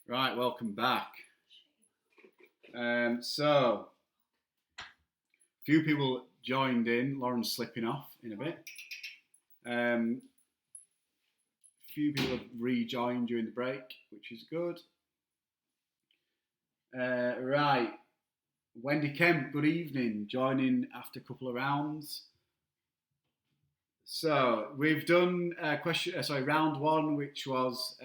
Right, welcome back. So, a few people joined in. Lauren's slipping off in a bit. A few people have rejoined during the break, which is good. Right, Wendy Kemp, good evening. Joining after a couple of rounds. So we've done round one, which was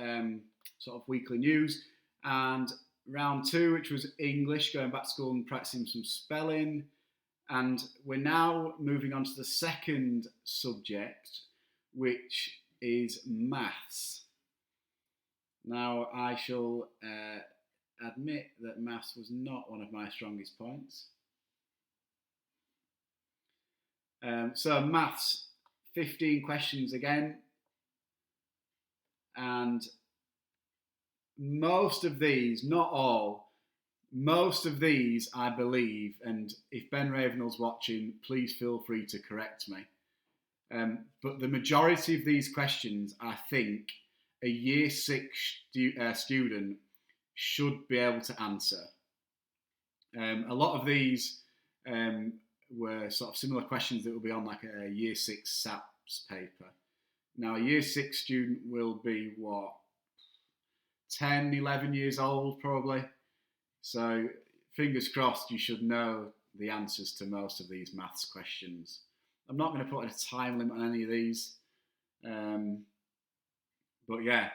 sort of weekly news, and round two, which was English, going back to school and practicing some spelling. And we're now moving on to the second subject, which is maths. Now, I shall admit that maths was not one of my strongest points. So maths, 15 questions again. And most of these, not all, most of these I believe, and if Ben Ravenell's watching, please feel free to correct me. But the majority of these questions, I think, a year 6 student should be able to answer. A lot of these were sort of similar questions that will be on like a year 6 SAPS paper. Now, a year 6 student will be, 10, 11 years old probably. So, fingers crossed, you should know the answers to most of these maths questions. I'm not going to put a time limit on any of these. But yeah,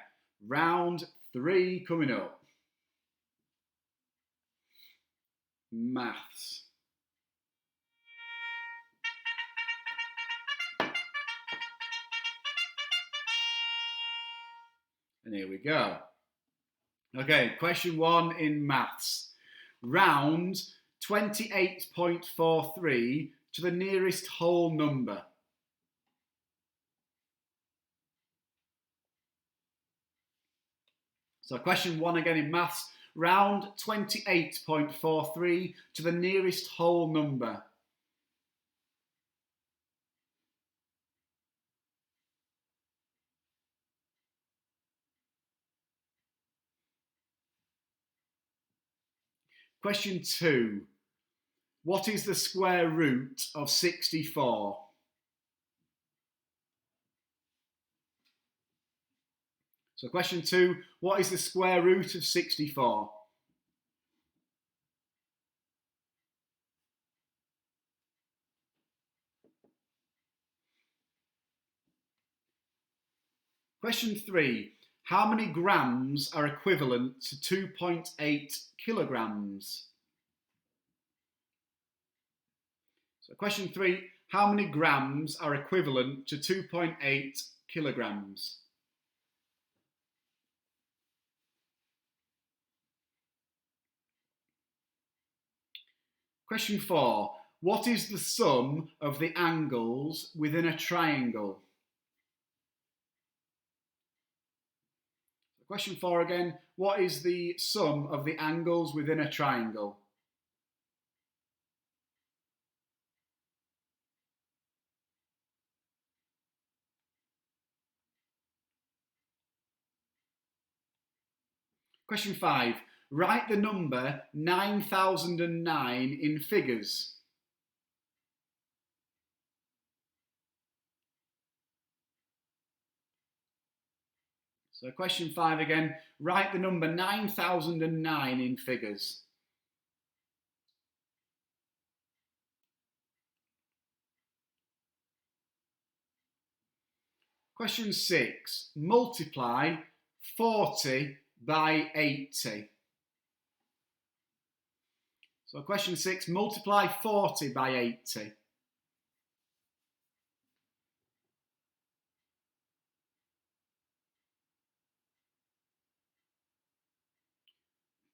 round 3 coming up. Maths. And here we go. Okay, question 1 in maths. Round 28.43 to the nearest whole number. So question 1 again in maths. Round 28.43 to the nearest whole number. Question 2. What is the square root of 64? So question 2. What is the square root of 64? Question 3. How many grams are equivalent to 2.8 kilograms? So question 3. How many grams are equivalent to 2.8 kilograms? Question 4. What is the sum of the angles within a triangle? Question 4 again. What is the sum of the angles within a triangle? Question 5. Write the number 9009 in figures. So question 5 again. Write the number 9009 in figures. Question 6. Multiply 40 by 80. So question 6, multiply 40 by 80.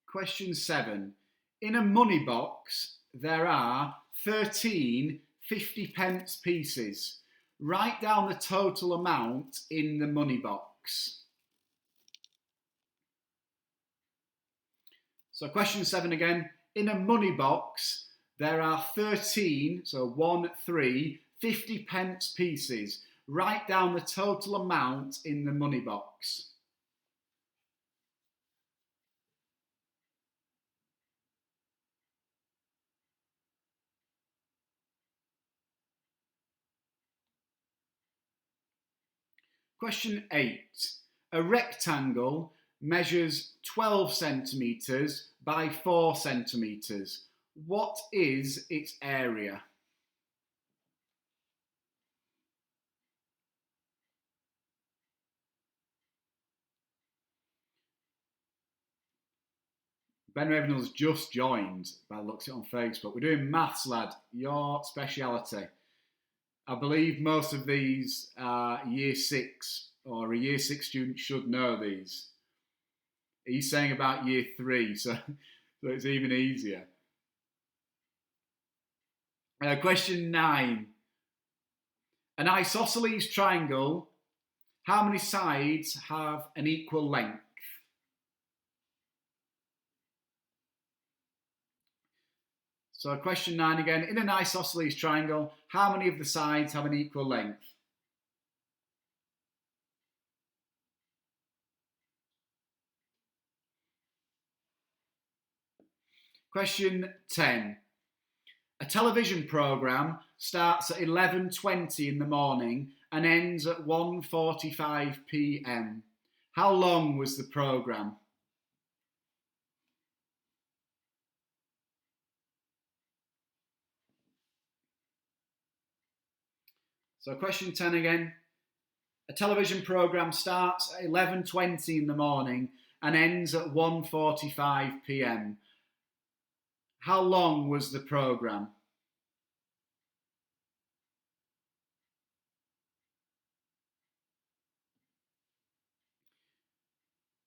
Question 7. In a money box, there are 13 50p pieces. Write down the total amount in the money box. So question 7 again. In a money box, there are 13, so 1, 3, 50p pieces. Write down the total amount in the money box. Question 8. A rectangle measures 12 centimetres by 4 centimetres. What is its area? Ben Ravenell's just joined by the looks of it on Facebook. We're doing maths, lad, your speciality. I believe most of these are year 6, or a year 6 student should know these. He's saying about year 3, so it's even easier. Question 9. An isosceles triangle, how many sides have an equal length? So question 9 again. In an isosceles triangle, how many of the sides have an equal length? Question 10. A television programme starts at 11:20 in the morning and ends at 1:45 p.m. How long was the programme? So question 10 again. A television programme starts at 11:20 in the morning and ends at 1:45 p.m. How long was the programme?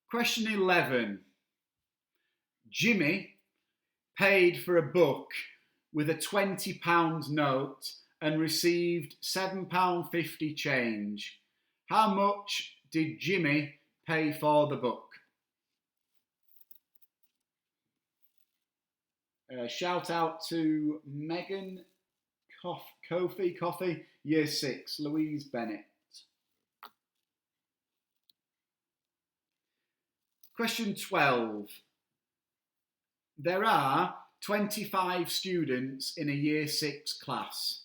Question 11. Jimmy paid for a book with a £20 note and received £7.50 change. How much did Jimmy pay for the book? Shout out to Megan Coffee, Year 6, Louise Bennett. Question 12. There are 25 students in a Year 6 class.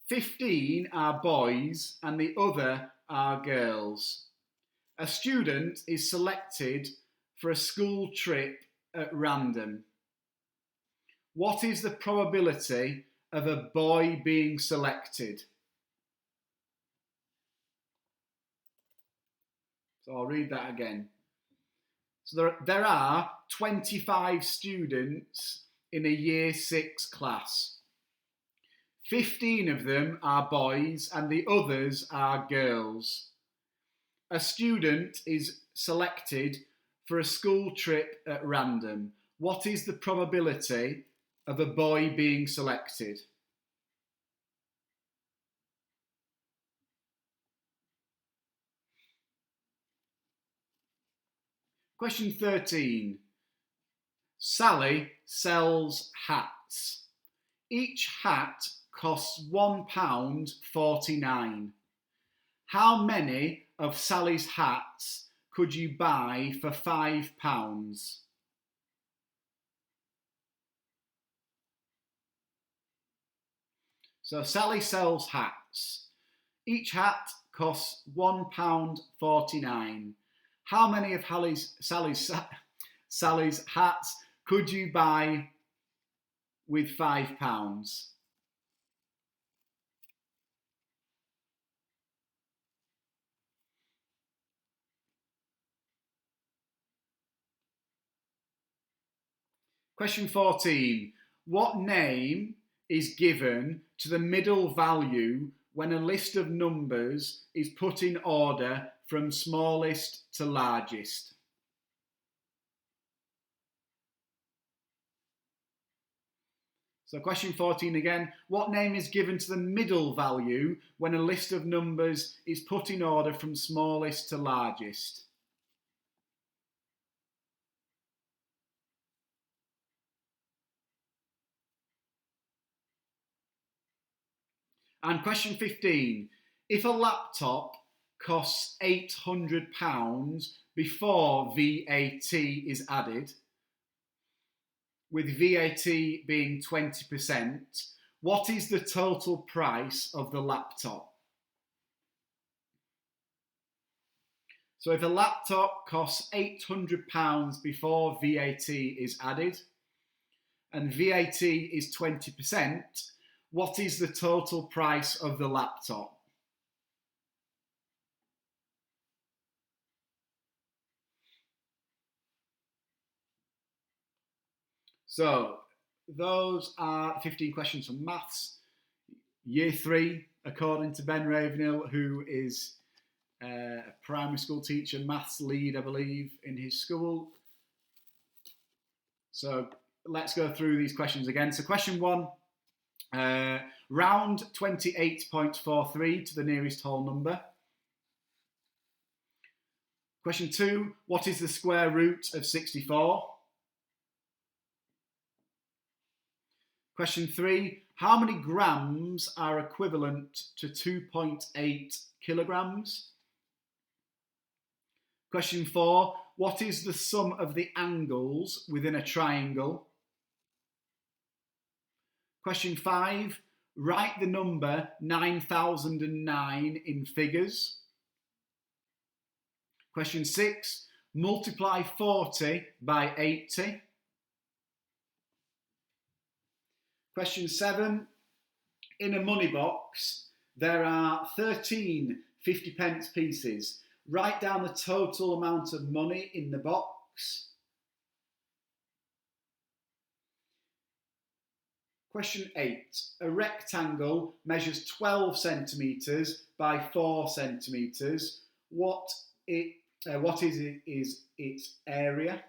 15 are boys and the other are girls. A student is selected for a school trip at random. What is the probability of a boy being selected? So I'll read that again. So there are 25 students in a Year 6 class. 15 of them are boys and the others are girls. A student is selected for a school trip at random. What is the probability of a boy being selected? Question 13. Sally sells hats. Each hat costs £1.49. How many of Sally's hats could you buy for £5? So Sally sells hats. Each hat costs £1.49. How many of Sally's hats could you buy with £5? Question 14. What name is given to the middle value when a list of numbers is put in order from smallest to largest? So question 14 again. What name is given to the middle value when a list of numbers is put in order from smallest to largest? And question 15. If a laptop costs £800 before VAT is added, with VAT being 20%, what is the total price of the laptop? So if a laptop costs £800 before VAT is added, and VAT is 20%, what is the total price of the laptop? So those are 15 questions from maths. Year 3, according to Ben Ravenhill, who is a primary school teacher, maths lead, I believe, in his school. So let's go through these questions again. So question 1, round 28.43 to the nearest whole number. Question 2, what is the square root of 64? Question 3, how many grams are equivalent to 2.8 kilograms? Question 4, what is the sum of the angles within a triangle? Question 5, write the number 9009 in figures. Question 6, multiply 40 by 80. Question 7, in a money box, there are 13 50p pieces. Write down the total amount of money in the box. Question 8, a rectangle measures 12 centimetres by 4 centimetres. What is its area?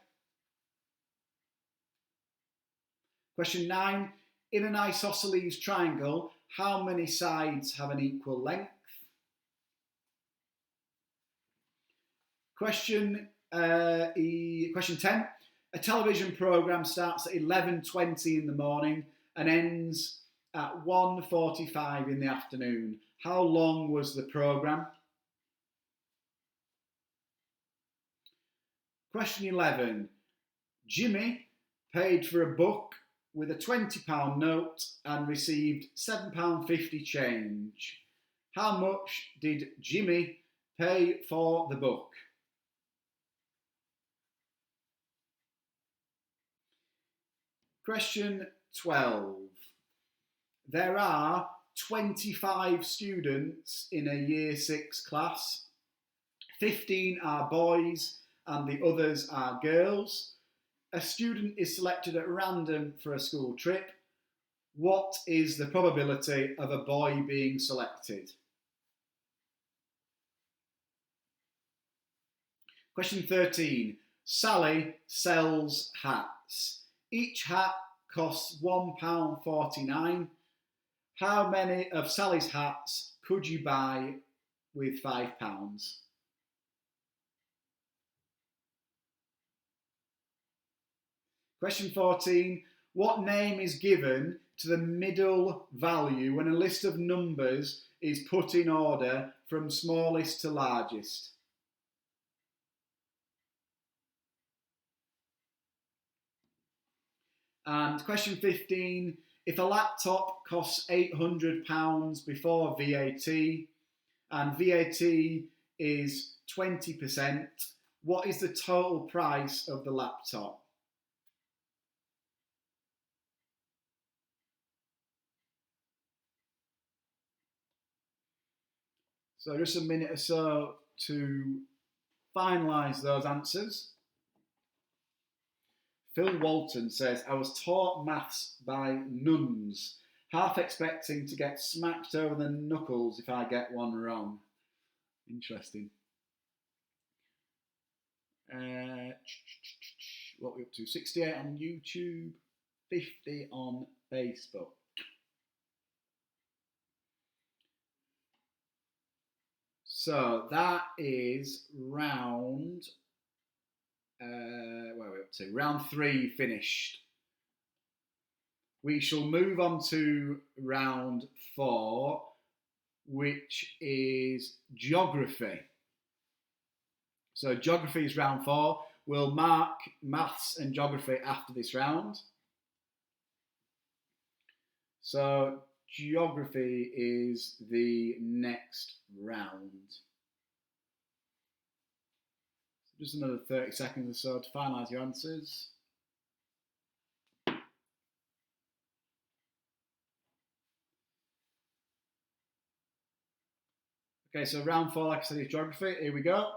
Question 9, in an isosceles triangle, how many sides have an equal length? Question 10, a television programme starts at 11:20 in the morning and ends at 1:45 in the afternoon. How long was the programme? Question 11, Jimmy paid for a book with a £20 note and received £7.50 change. How much did Jimmy pay for the book? Question 12. There are 25 students in a Year 6 class. 15 are boys and the others are girls. A student is selected at random for a school trip. What is the probability of a boy being selected? Question 13. Sally sells hats. Each hat costs £1.49. How many of Sally's hats could you buy with £5? Question 14. What name is given to the middle value when a list of numbers is put in order from smallest to largest? And question 15. If a laptop costs £800 before VAT and VAT is 20%, what is the total price of the laptop? So just a minute or so to finalise those answers. Phil Walton says, I was taught maths by nuns, half expecting to get smacked over the knuckles if I get one wrong. Interesting. What are we up to? 68 on YouTube, 50 on Facebook. So that is round, where are we up to? Round 3 finished. We shall move on to round 4, which is geography. So geography is round 4. We'll mark maths and geography after this round. So geography is the next round. Just another 30 seconds or so to finalise your answers. Okay, so round 4, like I said, is geography. Here we go.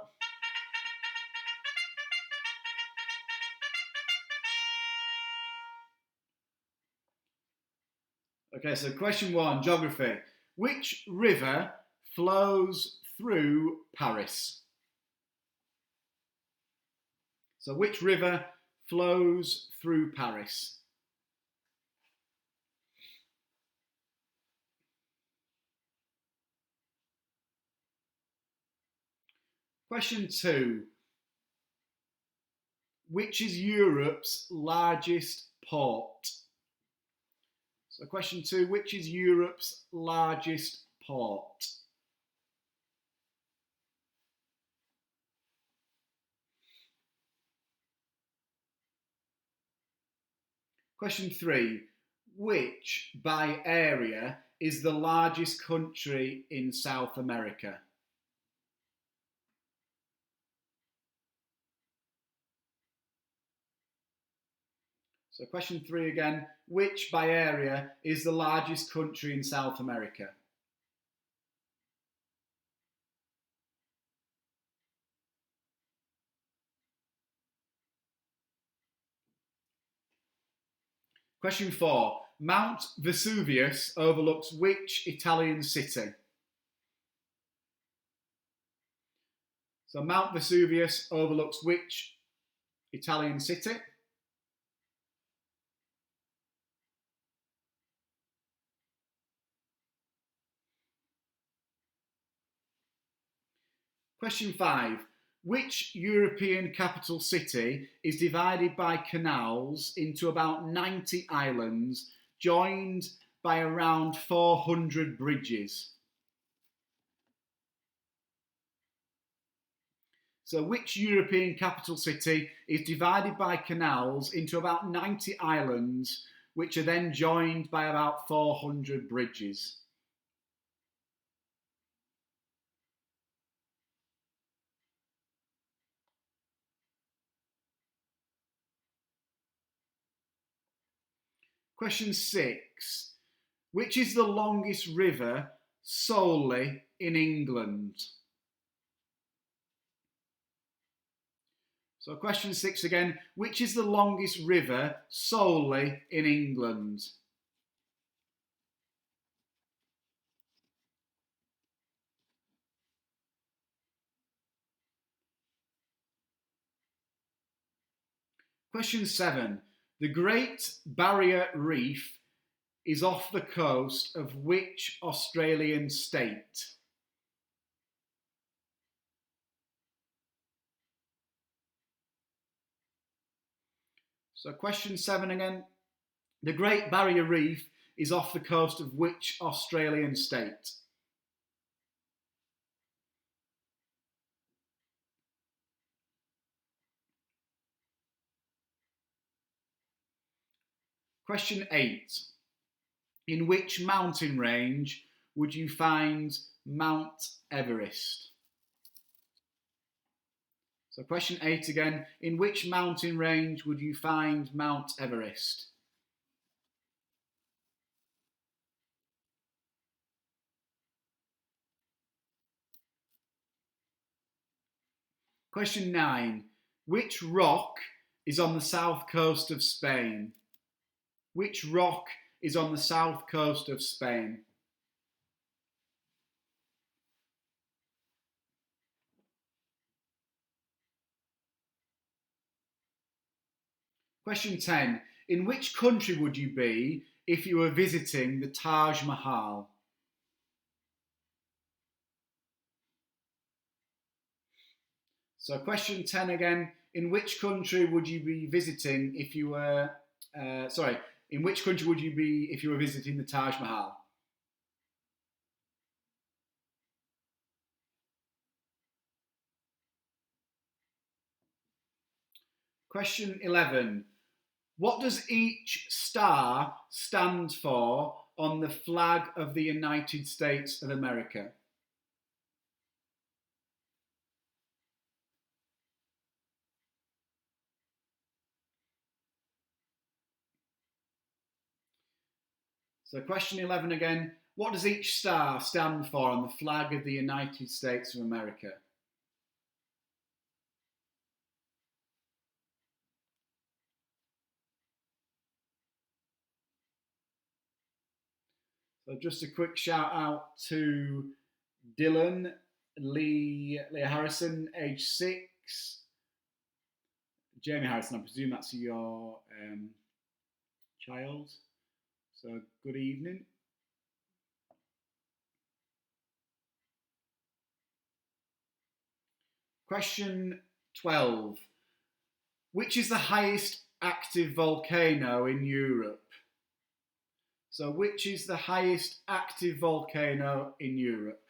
Okay, so question 1, geography. Which river flows through Paris? So which river flows through Paris? Question 2. Which is Europe's largest port? So question 2, which is Europe's largest port? Question 3, which by area is the largest country in South America? So question 3 again, which by area is the largest country in South America? Question 4, Mount Vesuvius overlooks which Italian city? So Mount Vesuvius overlooks which Italian city? Question 5. Which European capital city is divided by canals into about 90 islands, joined by around 400 bridges? So which European capital city is divided by canals into about 90 islands, which are then joined by about 400 bridges? Question 6. Which is the longest river solely in England? So question 6 again. Which is the longest river solely in England? Question 7. The Great Barrier Reef is off the coast of which Australian state? So question 7 again. The Great Barrier Reef is off the coast of which Australian state? Question 8. In which mountain range would you find Mount Everest? So question 8 again. In which mountain range would you find Mount Everest? Question 9. Which rock is on the south coast of Spain? Which rock is on the south coast of Spain? Question 10. In which country would you be if you were visiting the Taj Mahal? So question 10 again. In which country would you be visiting if you were, in which country would you be if you were visiting the Taj Mahal? Question 11. What does each star stand for on the flag of the United States of America? So question 11 again. What does each star stand for on the flag of the United States of America? So just a quick shout out to Dylan Leah Harrison, age 6. Jamie Harrison, I presume that's your child. So good evening. Question 12. Which is the highest active volcano in Europe? So which is the highest active volcano in Europe?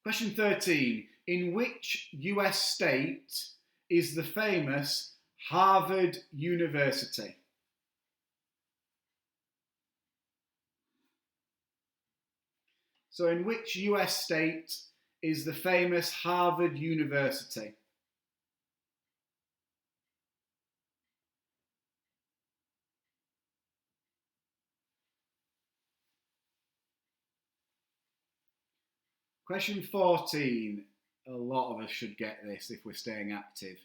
Question 13. In which US state is the famous Harvard University? So in which US state is the famous Harvard University? Question 14. A lot of us should get this if we're staying active.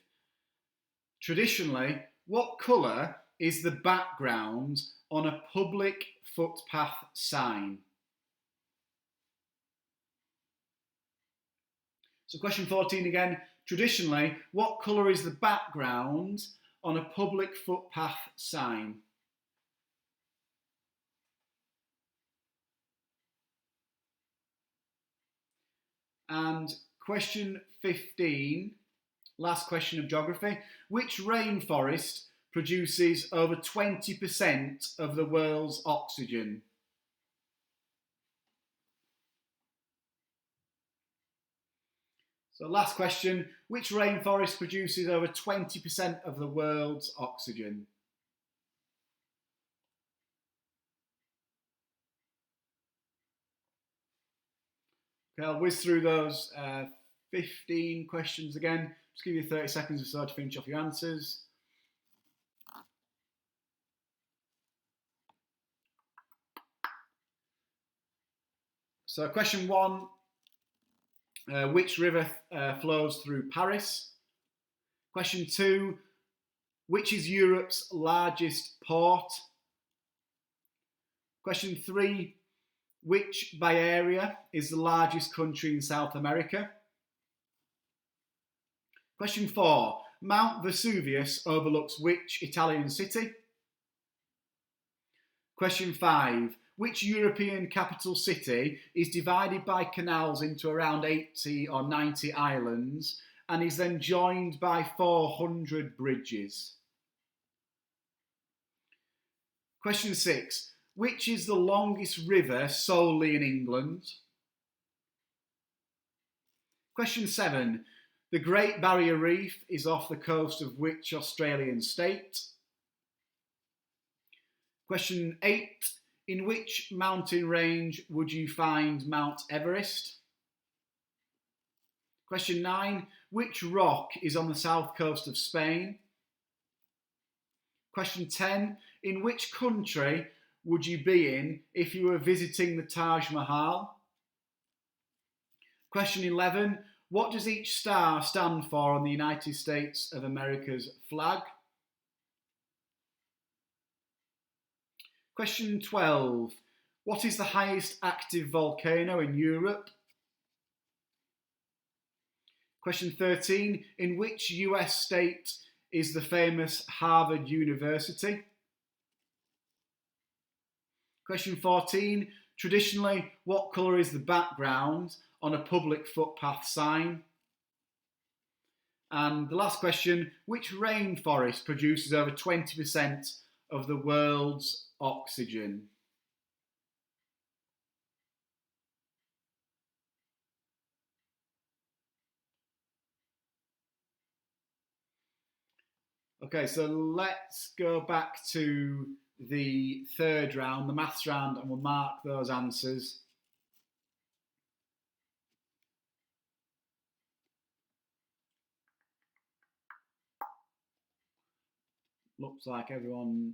Traditionally, what colour is the background on a public footpath sign? So question 14 again. Traditionally, what colour is the background on a public footpath sign? And question 15, last question of geography. Which rainforest produces over 20% of the world's oxygen? So last question, which rainforest produces over 20% of the world's oxygen? Okay, I'll whiz through those 15 questions again. Just give you 30 seconds or so to finish off your answers. So question 1, which river flows through Paris? Question 2, which is Europe's largest port? Question 3, which by area is the largest country in South America? Question 4, Mount Vesuvius overlooks which Italian city? Question 5, which European capital city is divided by canals into around 80 or 90 islands and is then joined by 400 bridges? Question 6, which is the longest river solely in England? Question 7, the Great Barrier Reef is off the coast of which Australian state? Question 8, in which mountain range would you find Mount Everest? Question 9, which rock is on the south coast of Spain? Question 10, in which country would you be in if you were visiting the Taj Mahal? Question 11, what does each star stand for on the United States of America's flag? Question 12, what is the highest active volcano in Europe? Question 13, in which US state is the famous Harvard University? Question 14, traditionally, what colour is the background on a public footpath sign? And the last question, which rainforest produces over 20% of the world's oxygen? Okay, so let's go back to the third round, the maths round, and we'll mark those answers. Looks like everyone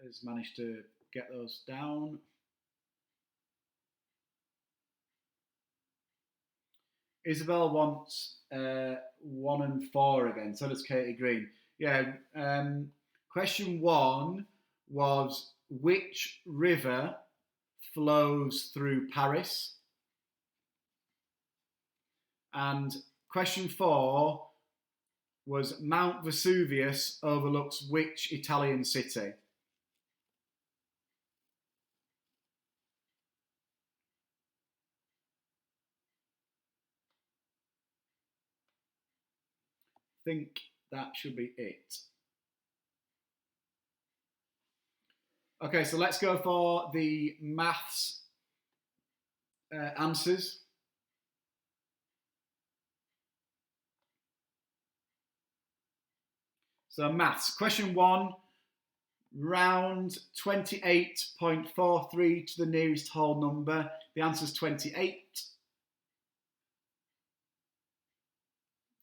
has managed to get those down. Isabel wants 1 and 4 again. So does Katie Green. Yeah. Question 1 was, which river flows through Paris? And question 4 was, Mount Vesuvius overlooks which Italian city? I think that should be it. Okay, so let's go for the maths answers. So maths. Question 1, round 28.43 to the nearest whole number. The answer is 28.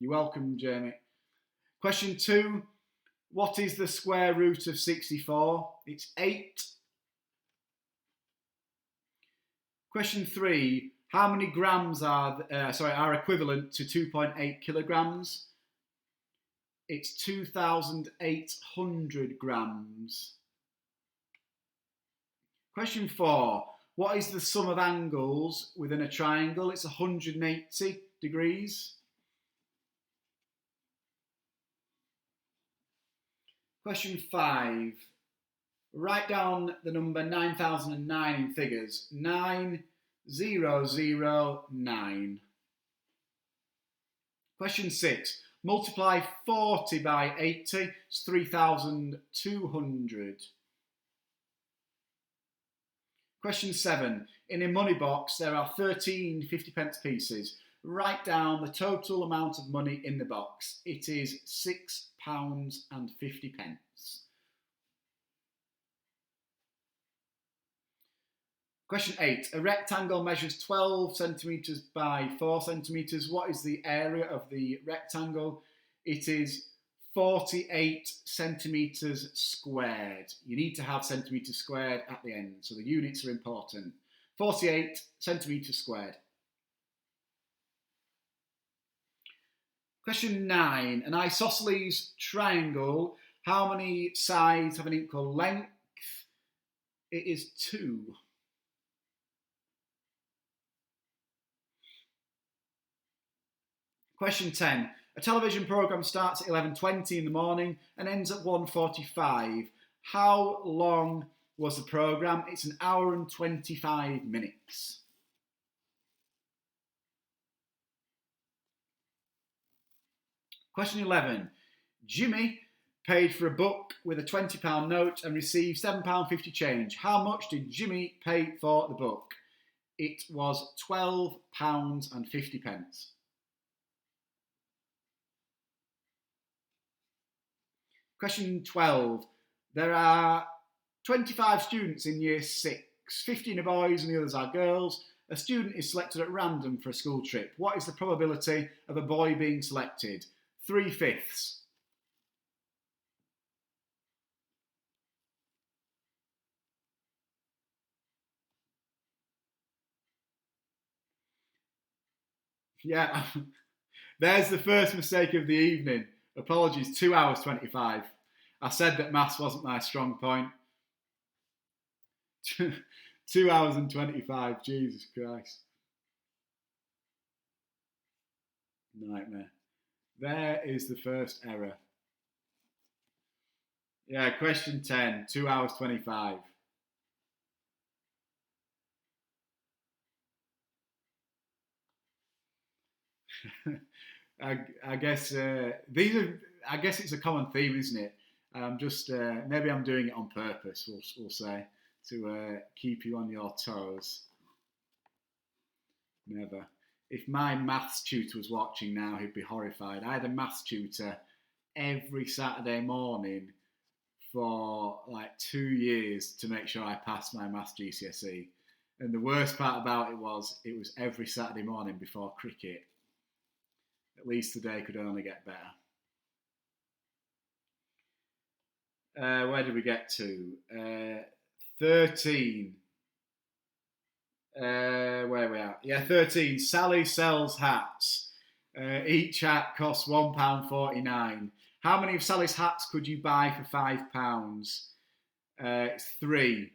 You're welcome, Jamie. Question 2, what is the square root of 64? It's 8. Question 3, how many grams are equivalent to 2.8 kilograms? It's 2,800 grams. Question 4, what is the sum of angles within a triangle? It's 180 degrees. Question 5, write down the number 9009 in figures. 9009. Question 6, multiply 40 by 80, it's 3,200. Question 7, in a money box there are 13 50p pieces. Write down the total amount of money in the box. It is £6.50. Question 8, a rectangle measures 12 centimetres by 4 centimetres. What is the area of the rectangle? It is 48 centimetres squared. You need to have centimetres squared at the end, so the units are important. 48 centimetres squared. Question 9, an isosceles triangle. How many sides have an equal length? It is 2. Question 10, a television programme starts at 11:20 in the morning and ends at 1:45. How long was the programme? It's an hour and 25 minutes. Question 11, Jimmy paid for a book with a £20 note and received £7.50 change. How much did Jimmy pay for the book? It was £12.50. Question 12, there are 25 students in year 6. 15 are boys and the others are girls. A student is selected at random for a school trip. What is the probability of a boy being selected? 3/5. Yeah, there's the first mistake of the evening. Apologies, 2 hours 25. I said that maths wasn't my strong point. 2 hours and 25, Jesus Christ. Nightmare. There is the first error. Yeah, question 10, 2 hours 25. I guess I guess it's a common theme, isn't it? Just maybe I'm doing it on purpose. We'll say to keep you on your toes. Never. If my maths tutor was watching now, he'd be horrified. I had a maths tutor every Saturday morning for like 2 years to make sure I passed my maths GCSE. And the worst part about it was every Saturday morning before cricket. At least the day could only get better. Where did we get to? 13. Where are we at? Yeah, 13. Sally sells hats. Each hat costs £1.49. How many of Sally's hats could you buy for £5? It's 3.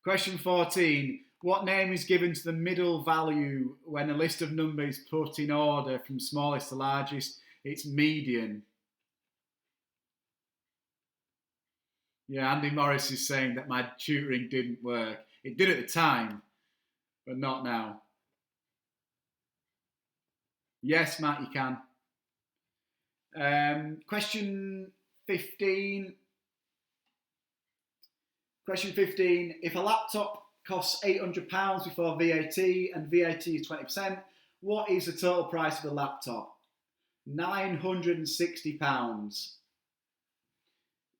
Question 14. What name is given to the middle value when a list of numbers is put in order from smallest to largest? It's median. Yeah, Andy Morris is saying that my tutoring didn't work. It did at the time, but not now. Yes, Matt, you can. Question 15. Question 15. If a laptop costs £800 before VAT and VAT is 20%, what is the total price of the laptop? £960.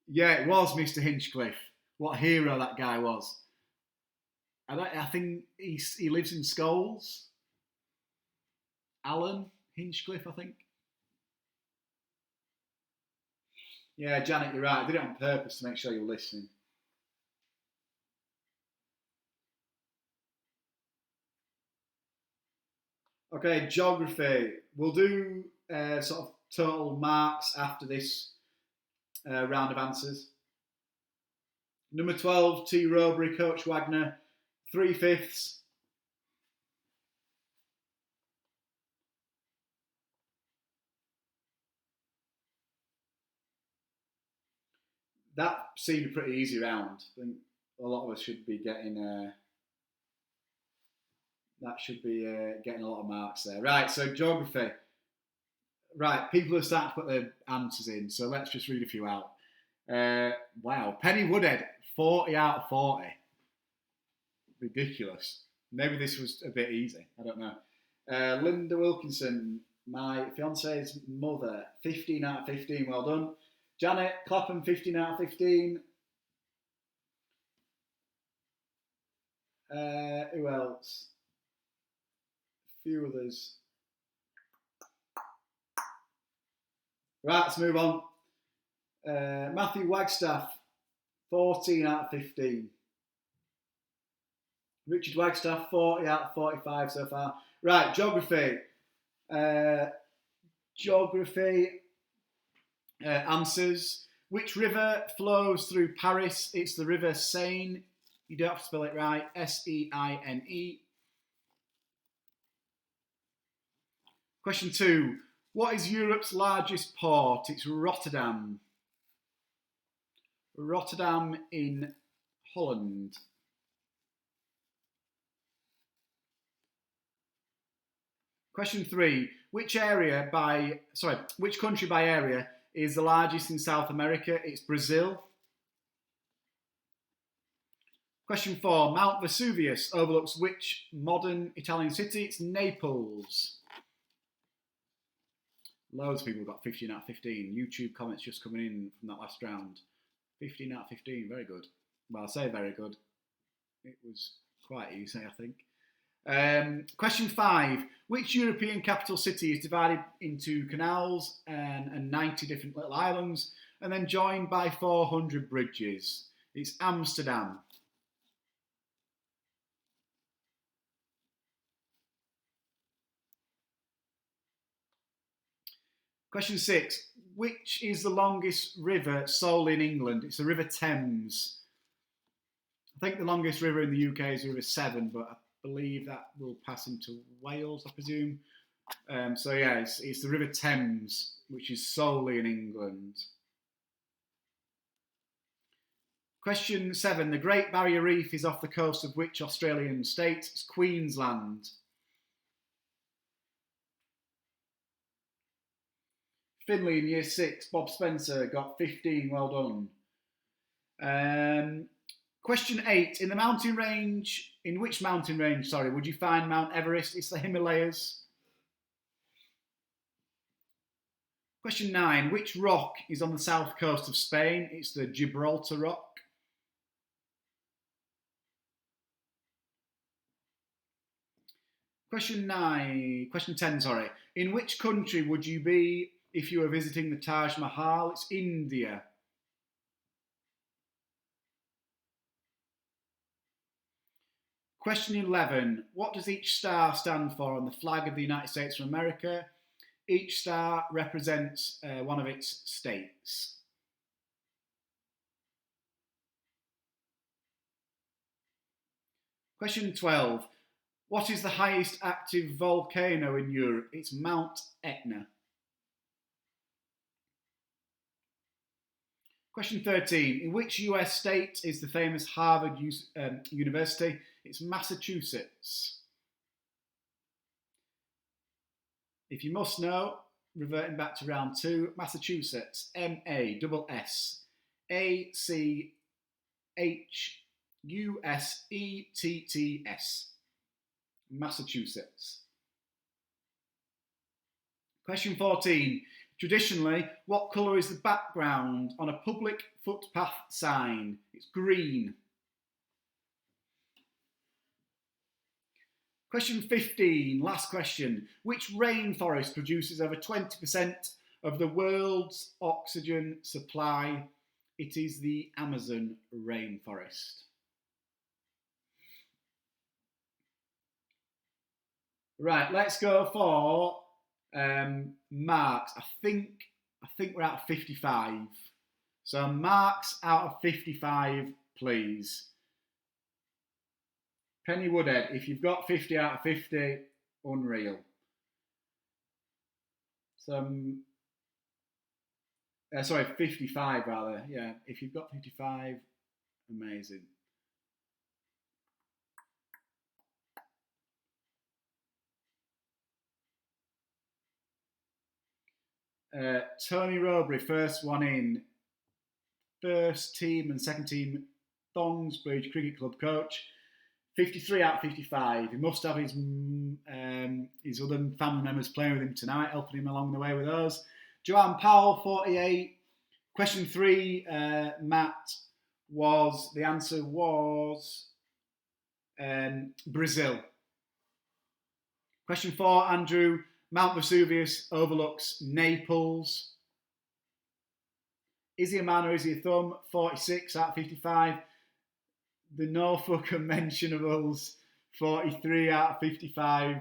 Yeah, it was Mr. Hinchcliffe. What a hero that guy was. I think he lives in Scholes. Alan Hinchcliffe, I think. Yeah, Janet, you're right. I did it on purpose to make sure you're listening. Okay, geography. We'll do sort of total marks after this round of answers. Number 12, T. Rowbury, Coach Wagner, 3/5. That seemed a pretty easy round. I think a lot of us should be getting getting a lot of marks there. Right, so geography. Right, people are starting to put their answers in, so let's just read a few out. Wow, Penny Woodhead, 40 out of 40. Ridiculous. Maybe this was a bit easy. I don't know. Linda Wilkinson, my fiance's mother, 15 out of 15. Well done. Janet Clapham, 15 out of 15. Who else? A few others. Right, let's move on. Matthew Wagstaff, 14 out of 15. Richard Wagstaff, 40 out of 45 so far. Right, geography. Answers. Which river flows through Paris? It's the River Seine. You don't have to spell it right. Seine. Question 2. What is Europe's largest port? It's Rotterdam. Rotterdam in Holland. Question 3. Which country by area is the largest in South America? It's Brazil. Question 4. Mount Vesuvius overlooks which modern Italian city? It's Naples. Loads of people got 15 out of 15. YouTube comments just coming in from that last round. 15 out of 15, very good. Well, I say very good. It was quite easy, I think. Question 5. Which European capital city is divided into canals and 90 different little islands and then joined by 400 bridges? It's Amsterdam. Question 6. Which is the longest river solely in England? It's the River Thames. I think the longest river in the UK is the River Severn, but I believe that will pass into Wales, I presume. So yeah, it's the River Thames, which is solely in England. Question 7. The Great Barrier Reef is off the coast of which Australian state? It's Queensland. Finley in year 6, Bob Spencer got 15, well done. Question 8, in which mountain range, would you find Mount Everest? It's the Himalayas. Question 9, which rock is on the south coast of Spain? It's the Gibraltar Rock. Question 10, in which country would you be if you were visiting the Taj Mahal? It's India. Question 11. What does each star stand for on the flag of the United States of America? Each star represents one of its states. Question 12. What is the highest active volcano in Europe? It's Mount Etna. Question 13. In which US state is the famous Harvard University? It's Massachusetts. If you must know, reverting back to round 2, Massachusetts, Massachusetts. Massachusetts. Question 14. Traditionally, what colour is the background on a public footpath sign? It's green. Question 15, last question. Which rainforest produces over 20% of the world's oxygen supply? It is the Amazon rainforest. Right, let's go for marks. I think we're out of 55. So marks out of 55, please. Penny Woodhead, if you've got 50 out of 50, unreal. Sorry, 55 rather. Yeah, if you've got 55, amazing. Tony Robry, first one in. First team and second team Thongsbridge Cricket Club coach. 53 out of 55. He must have his other family members playing with him tonight, helping him along the way with those. Joanne Powell, 48. Question 3, Matt, the answer was Brazil. Question 4, Andrew, Mount Vesuvius overlooks Naples. Is he a man or is he a thumb? 46 out of 55. The Norfolk Unmentionables, 43 out of 55.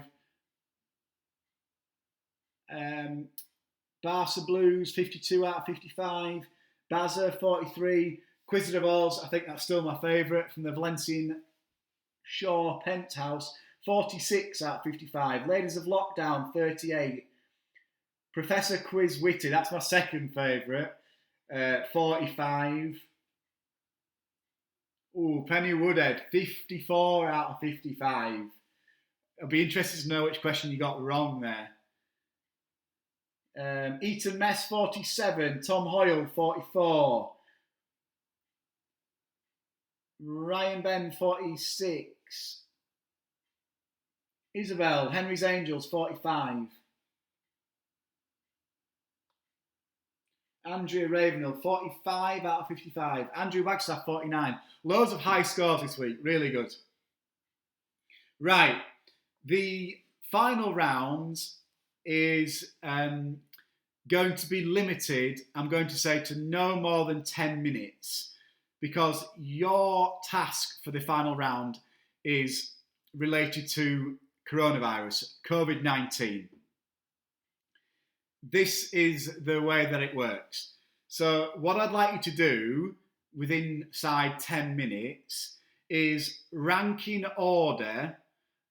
Barca Blues, 52 out of 55. Bazza, 43. Quiz of Oz, I think that's still my favourite, from the Valencian Shore Penthouse, 46 out of 55. Ladies of Lockdown, 38. Professor Quiz Witty, that's my second favourite, 45. Ooh, Penny Woodhead, 54 out of 55. I'll be interested to know which question you got wrong there. Eton Mess, 47. Tom Hoyle, 44. Ryan Ben, 46. Isabel, Henry's Angels, 45. Andrea Ravenhill, 45 out of 55. Andrew Wagstaff, 49. Loads of high scores this week. Really good. Right. The final rounds is going to be limited, I'm going to say, to no more than 10 minutes, because your task for the final round is related to coronavirus, COVID-19. This is the way that it works. So what I'd like you to do within inside 10 minutes is rank in order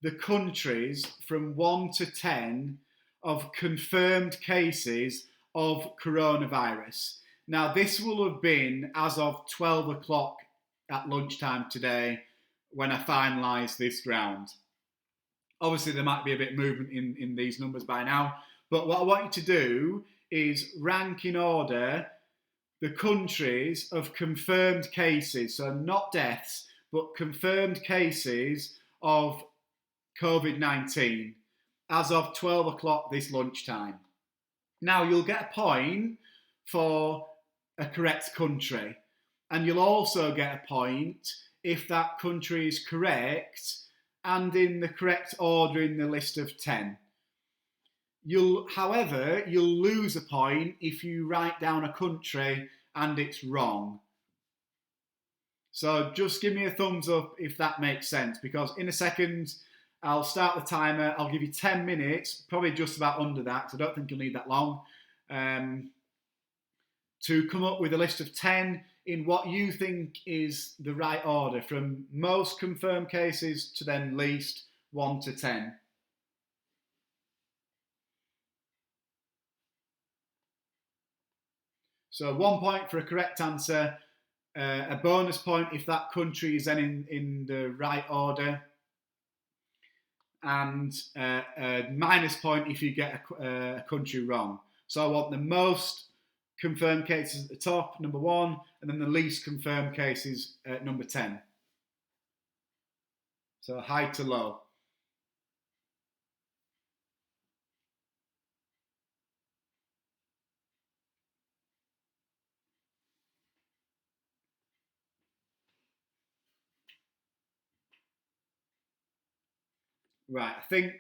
the countries from 1 to 10 of confirmed cases of coronavirus. Now, this will have been as of 12 o'clock at lunchtime today when I finalise this round. Obviously, there might be a bit of movement in these numbers by now, but what I want you to do is rank in order the countries of confirmed cases, so not deaths, but confirmed cases of COVID-19 as of 12 o'clock this lunchtime. Now, you'll get a point for a correct country, and you'll also get a point if that country is correct and in the correct order in the list of 10. However, you'll lose a point if you write down a country and it's wrong. So just give me a thumbs up if that makes sense, because in a second I'll start the timer. I'll give you 10 minutes, probably just about under that, because I don't think you'll need that long, to come up with a list of 10 in what you think is the right order, from most confirmed cases to then least 1 to 10. So 1 point for a correct answer, a bonus point if that country is then in the right order, and a minus point if you get a country wrong. So I want the most confirmed cases at the top, number 1, and then the least confirmed cases at number 10. So high to low. Right, I think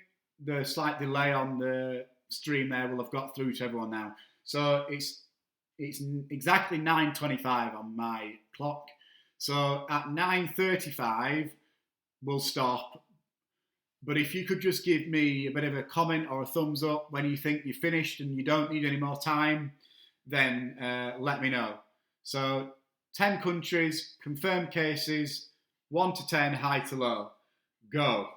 the slight delay on the stream there will have got through to everyone now. So it's exactly 9:25 on my clock. So at 9:35 we'll stop. But if you could just give me a bit of a comment or a thumbs up when you think you're finished and you don't need any more time, then let me know. So 10 countries, confirmed cases, 1 to 10, high to low. Go.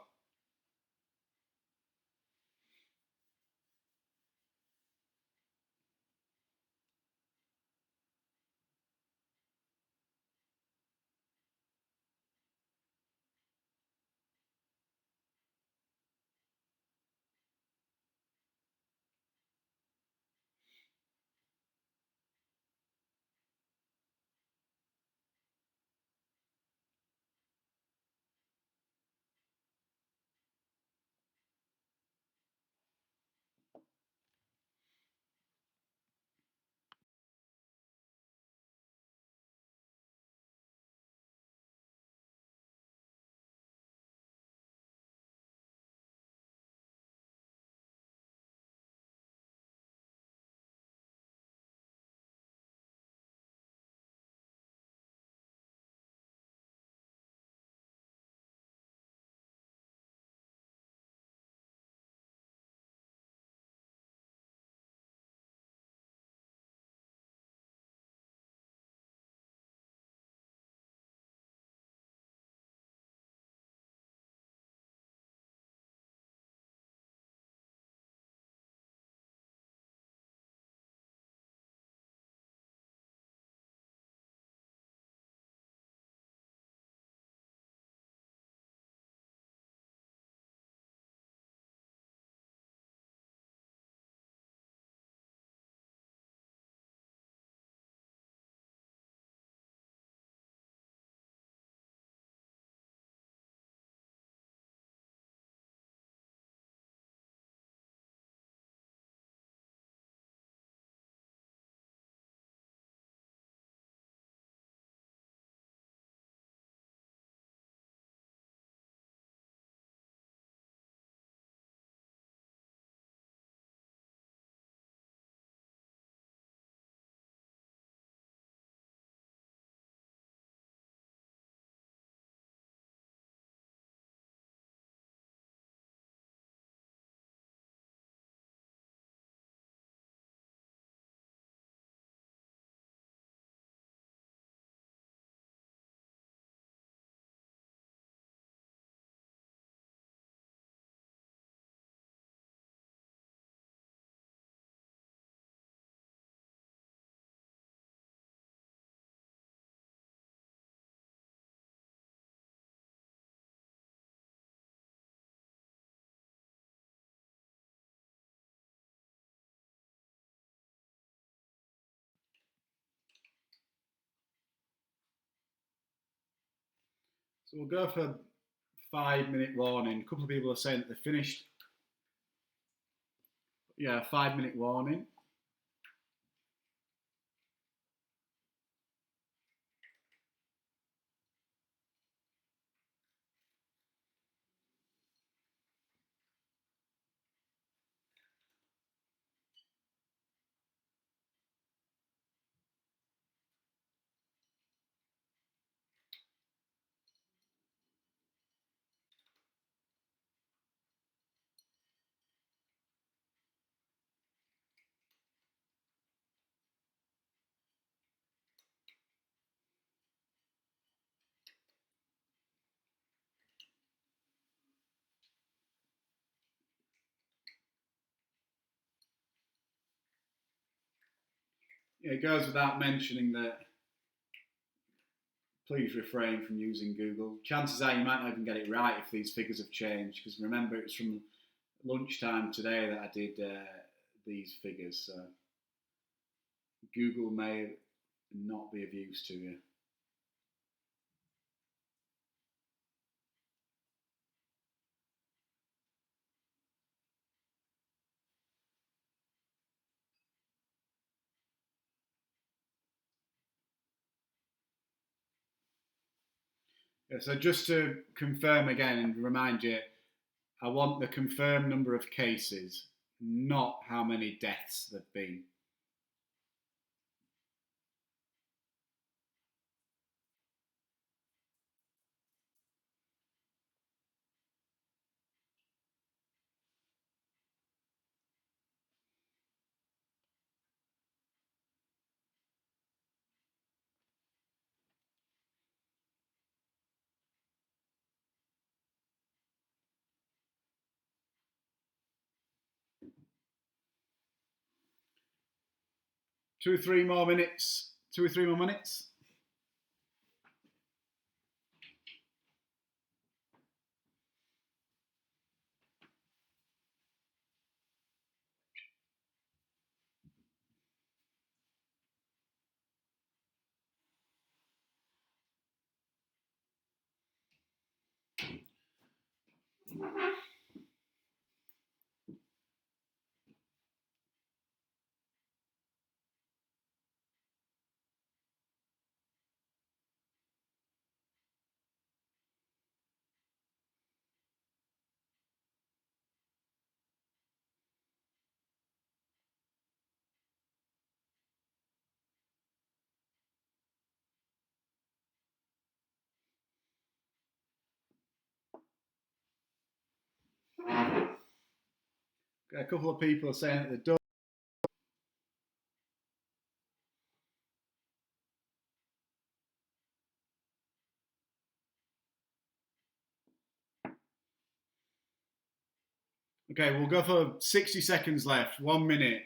So we'll go for 5-minute warning. A couple of people are saying that they're finished. Yeah, 5-minute warning. it goes without mentioning that please refrain from using Google. Chances are you might not even get it right if these figures have changed, because remember it was from lunchtime today that I did these figures, so Google may not be of use to you. Yeah, so just to confirm again and remind you, I want the confirmed number of cases, not how many deaths there've been. Two or three more minutes. A couple of people are saying that they don't. Okay, we'll go for 60 seconds left. 1 minute.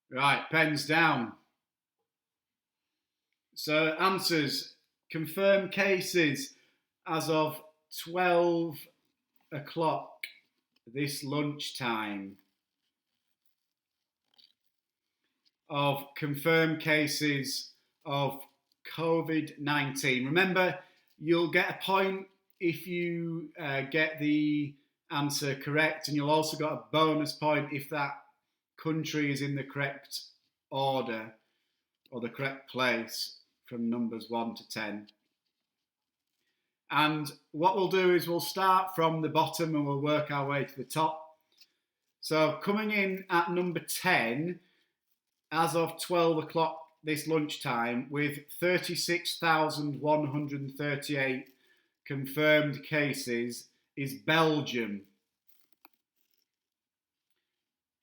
Right, pens down. So answers, confirmed cases as of 12 o'clock this lunchtime of confirmed cases of COVID-19. Remember, you'll get a point if you get the answer correct, and you'll also get a bonus point if that country is in the correct order or the correct place from numbers 1 to 10. And what we'll do is we'll start from the bottom and we'll work our way to the top. So coming in at number 10, as of 12 o'clock this lunchtime, with 36,138 confirmed cases, is Belgium.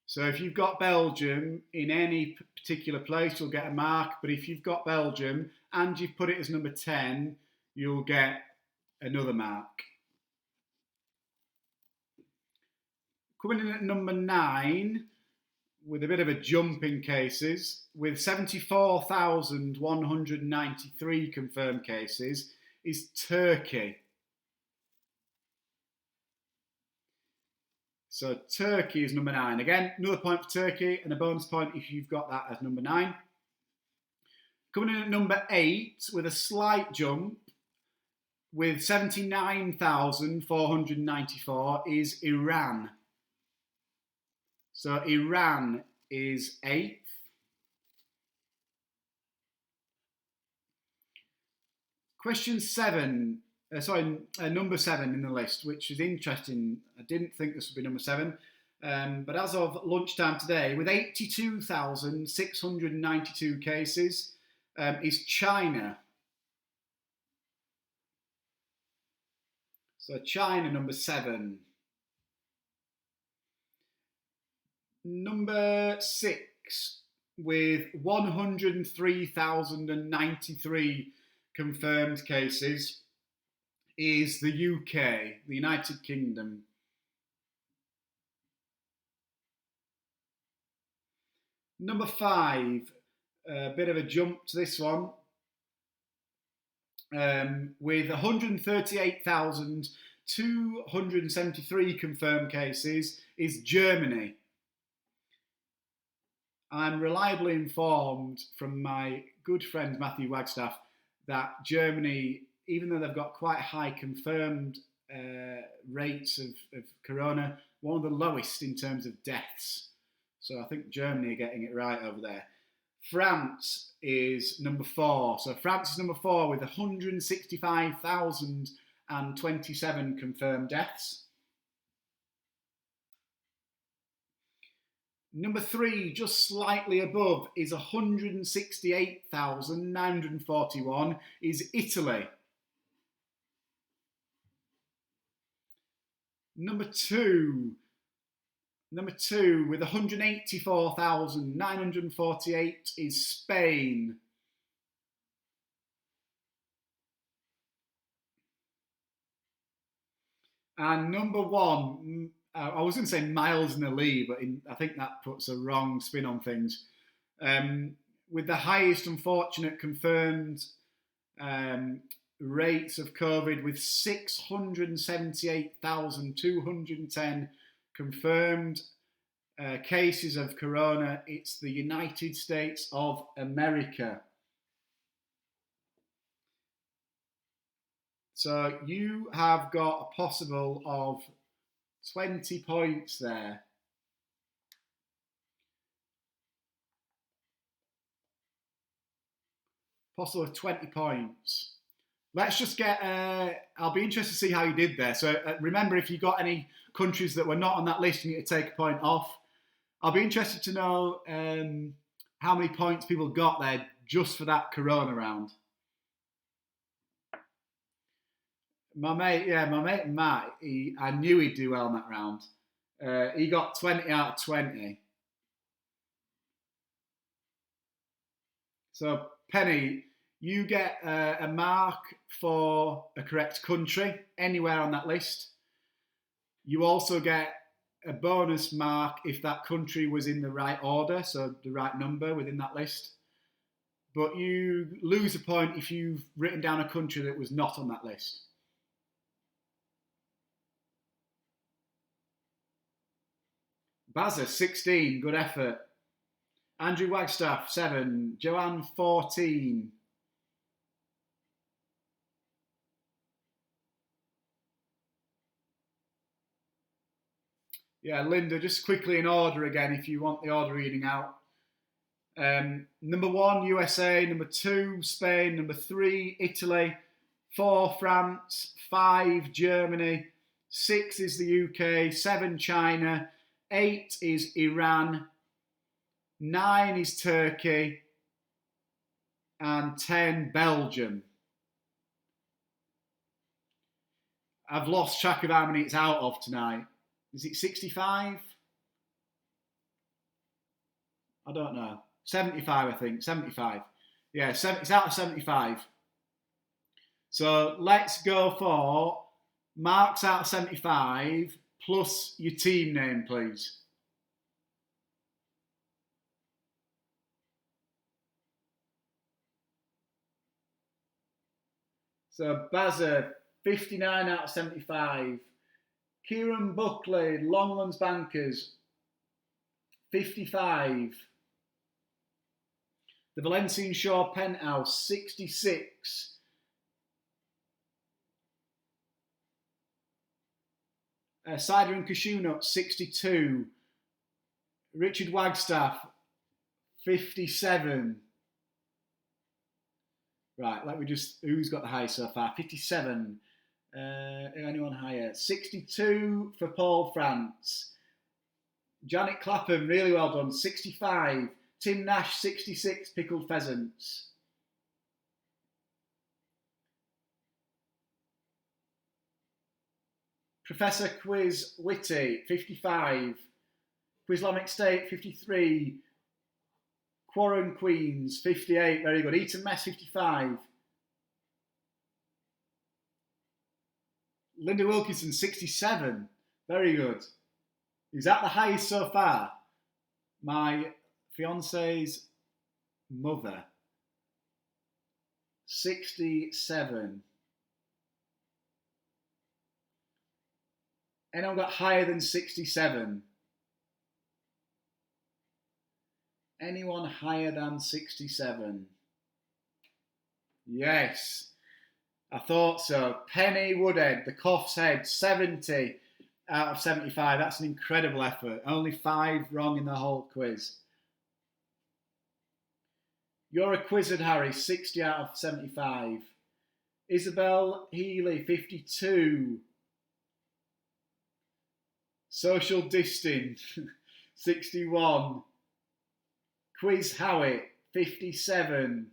So if you've got Belgium in any particular place, you'll get a mark. But if you've got Belgium and you've put it as number 10, you'll get another mark. Coming in at number 9, with a bit of a jump in cases, with 74,193 confirmed cases, is Turkey. So Turkey is number 9. Again, another point for Turkey and a bonus point if you've got that as number 9. Coming in at number 8 with a slight jump with 79,494 is Iran. So Iran is 8th. Question 7, number 7 in the list, which is interesting. I didn't think this would be number 7. But as of lunchtime today, with 82,692 cases, is China. So China, number 7. Number 6, with 103,093 confirmed cases, is the UK, the United Kingdom. Number 5, a bit of a jump to this one, with 138,273 confirmed cases, is Germany. I'm reliably informed from my good friend Matthew Wagstaff that Germany, even though they've got quite high confirmed rates of corona, one of the lowest in terms of deaths. So I think Germany are getting it right over there. France is number 4. So France is number 4 with 165,027 confirmed deaths. Number 3, just slightly above, is 168,941, is Italy. Number 2, with 184,948, is Spain. And number 1, I was going to say miles in the lead, but I think that puts a wrong spin on things. With the highest unfortunate confirmed rates of COVID, with 678,210 confirmed cases of corona, it's the United States of America. So you have got a possible of 20 points there. Possible of 20 points. Let's just get, I'll be interested to see how you did there. So remember, if you got any countries that were not on that list, you need to take a point off. I'll be interested to know how many points people got there just for that corona round. My mate Matt, I knew he'd do well in that round. He got 20 out of 20. So, Penny, you get a mark for a correct country anywhere on that list. You also get a bonus mark if that country was in the right order, so the right number within that list. But you lose a point if you've written down a country that was not on that list. Bazza, 16, good effort. Andrew Wagstaff, 7. Joanne, 14. Yeah, Linda, just quickly in order again if you want the order reading out. Number 1, USA. Number 2, Spain. Number 3, Italy. 4, France. 5, Germany. 6 is the UK. 7, China. 8 is Iran. 9 is Turkey. And 10, Belgium. I've lost track of how many it's out of tonight. Is it 65? I don't know. 75, I think. 75. Yeah, it's out of 75. So let's go for marks out of 75 plus your team name, please. So Bazza, 59 out of 75. Kieran Buckley, Longlands Bankers, 55. The Valencian Shore Penthouse, 66. Cider and Cashew Nut, 62. Richard Wagstaff, 57. Right, let me just, who's got the highest so far? 57. Anyone higher? 62 for Paul France. Janet Clapham, really well done, 65. Tim Nash, 66, pickled pheasants. Professor Quiz Witty, 55. Quislamic State, 53. Quarren Queens, 58. Very good. Eton Mess, 55. Linda Wilkinson, 67. Very good. Is that the highest so far? My fiance's mother, 67. Anyone got higher than 67? Anyone higher than 67? Yes, I thought so. Penny Woodhead, the Cough's Head, 70 out of 75. That's an incredible effort. Only 5 wrong in the whole quiz. You're a Quizzard, Harry, 60 out of 75. Isabel Healy, 52. Social Distant, 61. Quiz Howitt, 57.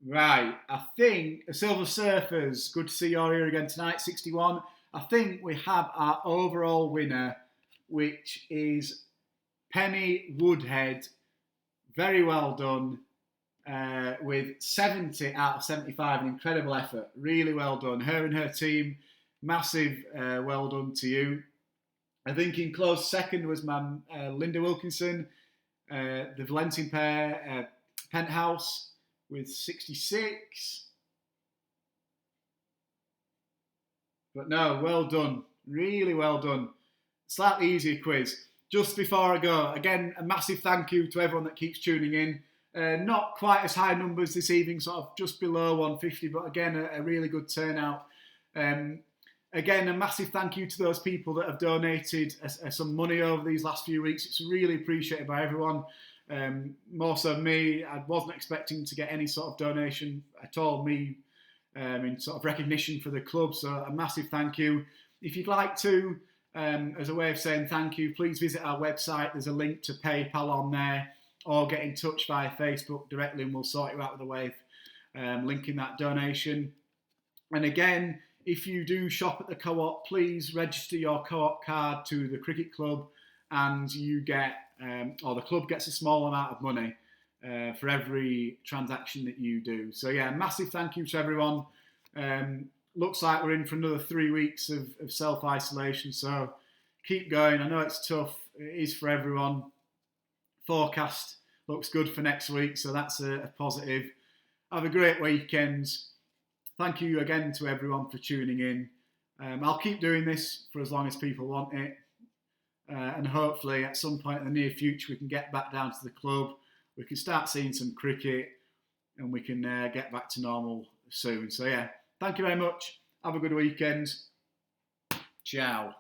Right, I think Silver Surfers, good to see you're here again tonight, 61. I think we have our overall winner, which is Penny Woodhead. Very well done, with 70 out of 75, an incredible effort. Really well done. Her and her team, massive well done to you. I think in close second was my Linda Wilkinson, the Valencian pair, Penthouse, with 66. But no, well done. Really well done. Slightly easier quiz. Just before I go, again, a massive thank you to everyone that keeps tuning in. Not quite as high numbers this evening, sort of just below 150, but again, a really good turnout. Again, a massive thank you to those people that have donated some money over these last few weeks. It's really appreciated by everyone. More so me, I wasn't expecting to get any sort of donation at all, me, in sort of recognition for the club, so a massive thank you. If you'd like to, as a way of saying thank you, please visit our website. There's a link to PayPal on there, or get in touch via Facebook directly and we'll sort you out with a way of linking that donation. And again, if you do shop at the Co-op, please register your Co-op card to the cricket club and you get, or the club gets a small amount of money for every transaction that you do. So yeah, massive thank you to everyone. Looks like we're in for another 3 weeks of self-isolation, so keep going. I know it's tough. It is for everyone. Forecast looks good for next week, so that's a positive. Have a great weekend. Thank you again to everyone for tuning in. I'll keep doing this for as long as people want it. And hopefully at some point in the near future we can get back down to the club. We can start seeing some cricket and we can get back to normal soon. So yeah, thank you very much. Have a good weekend. Ciao.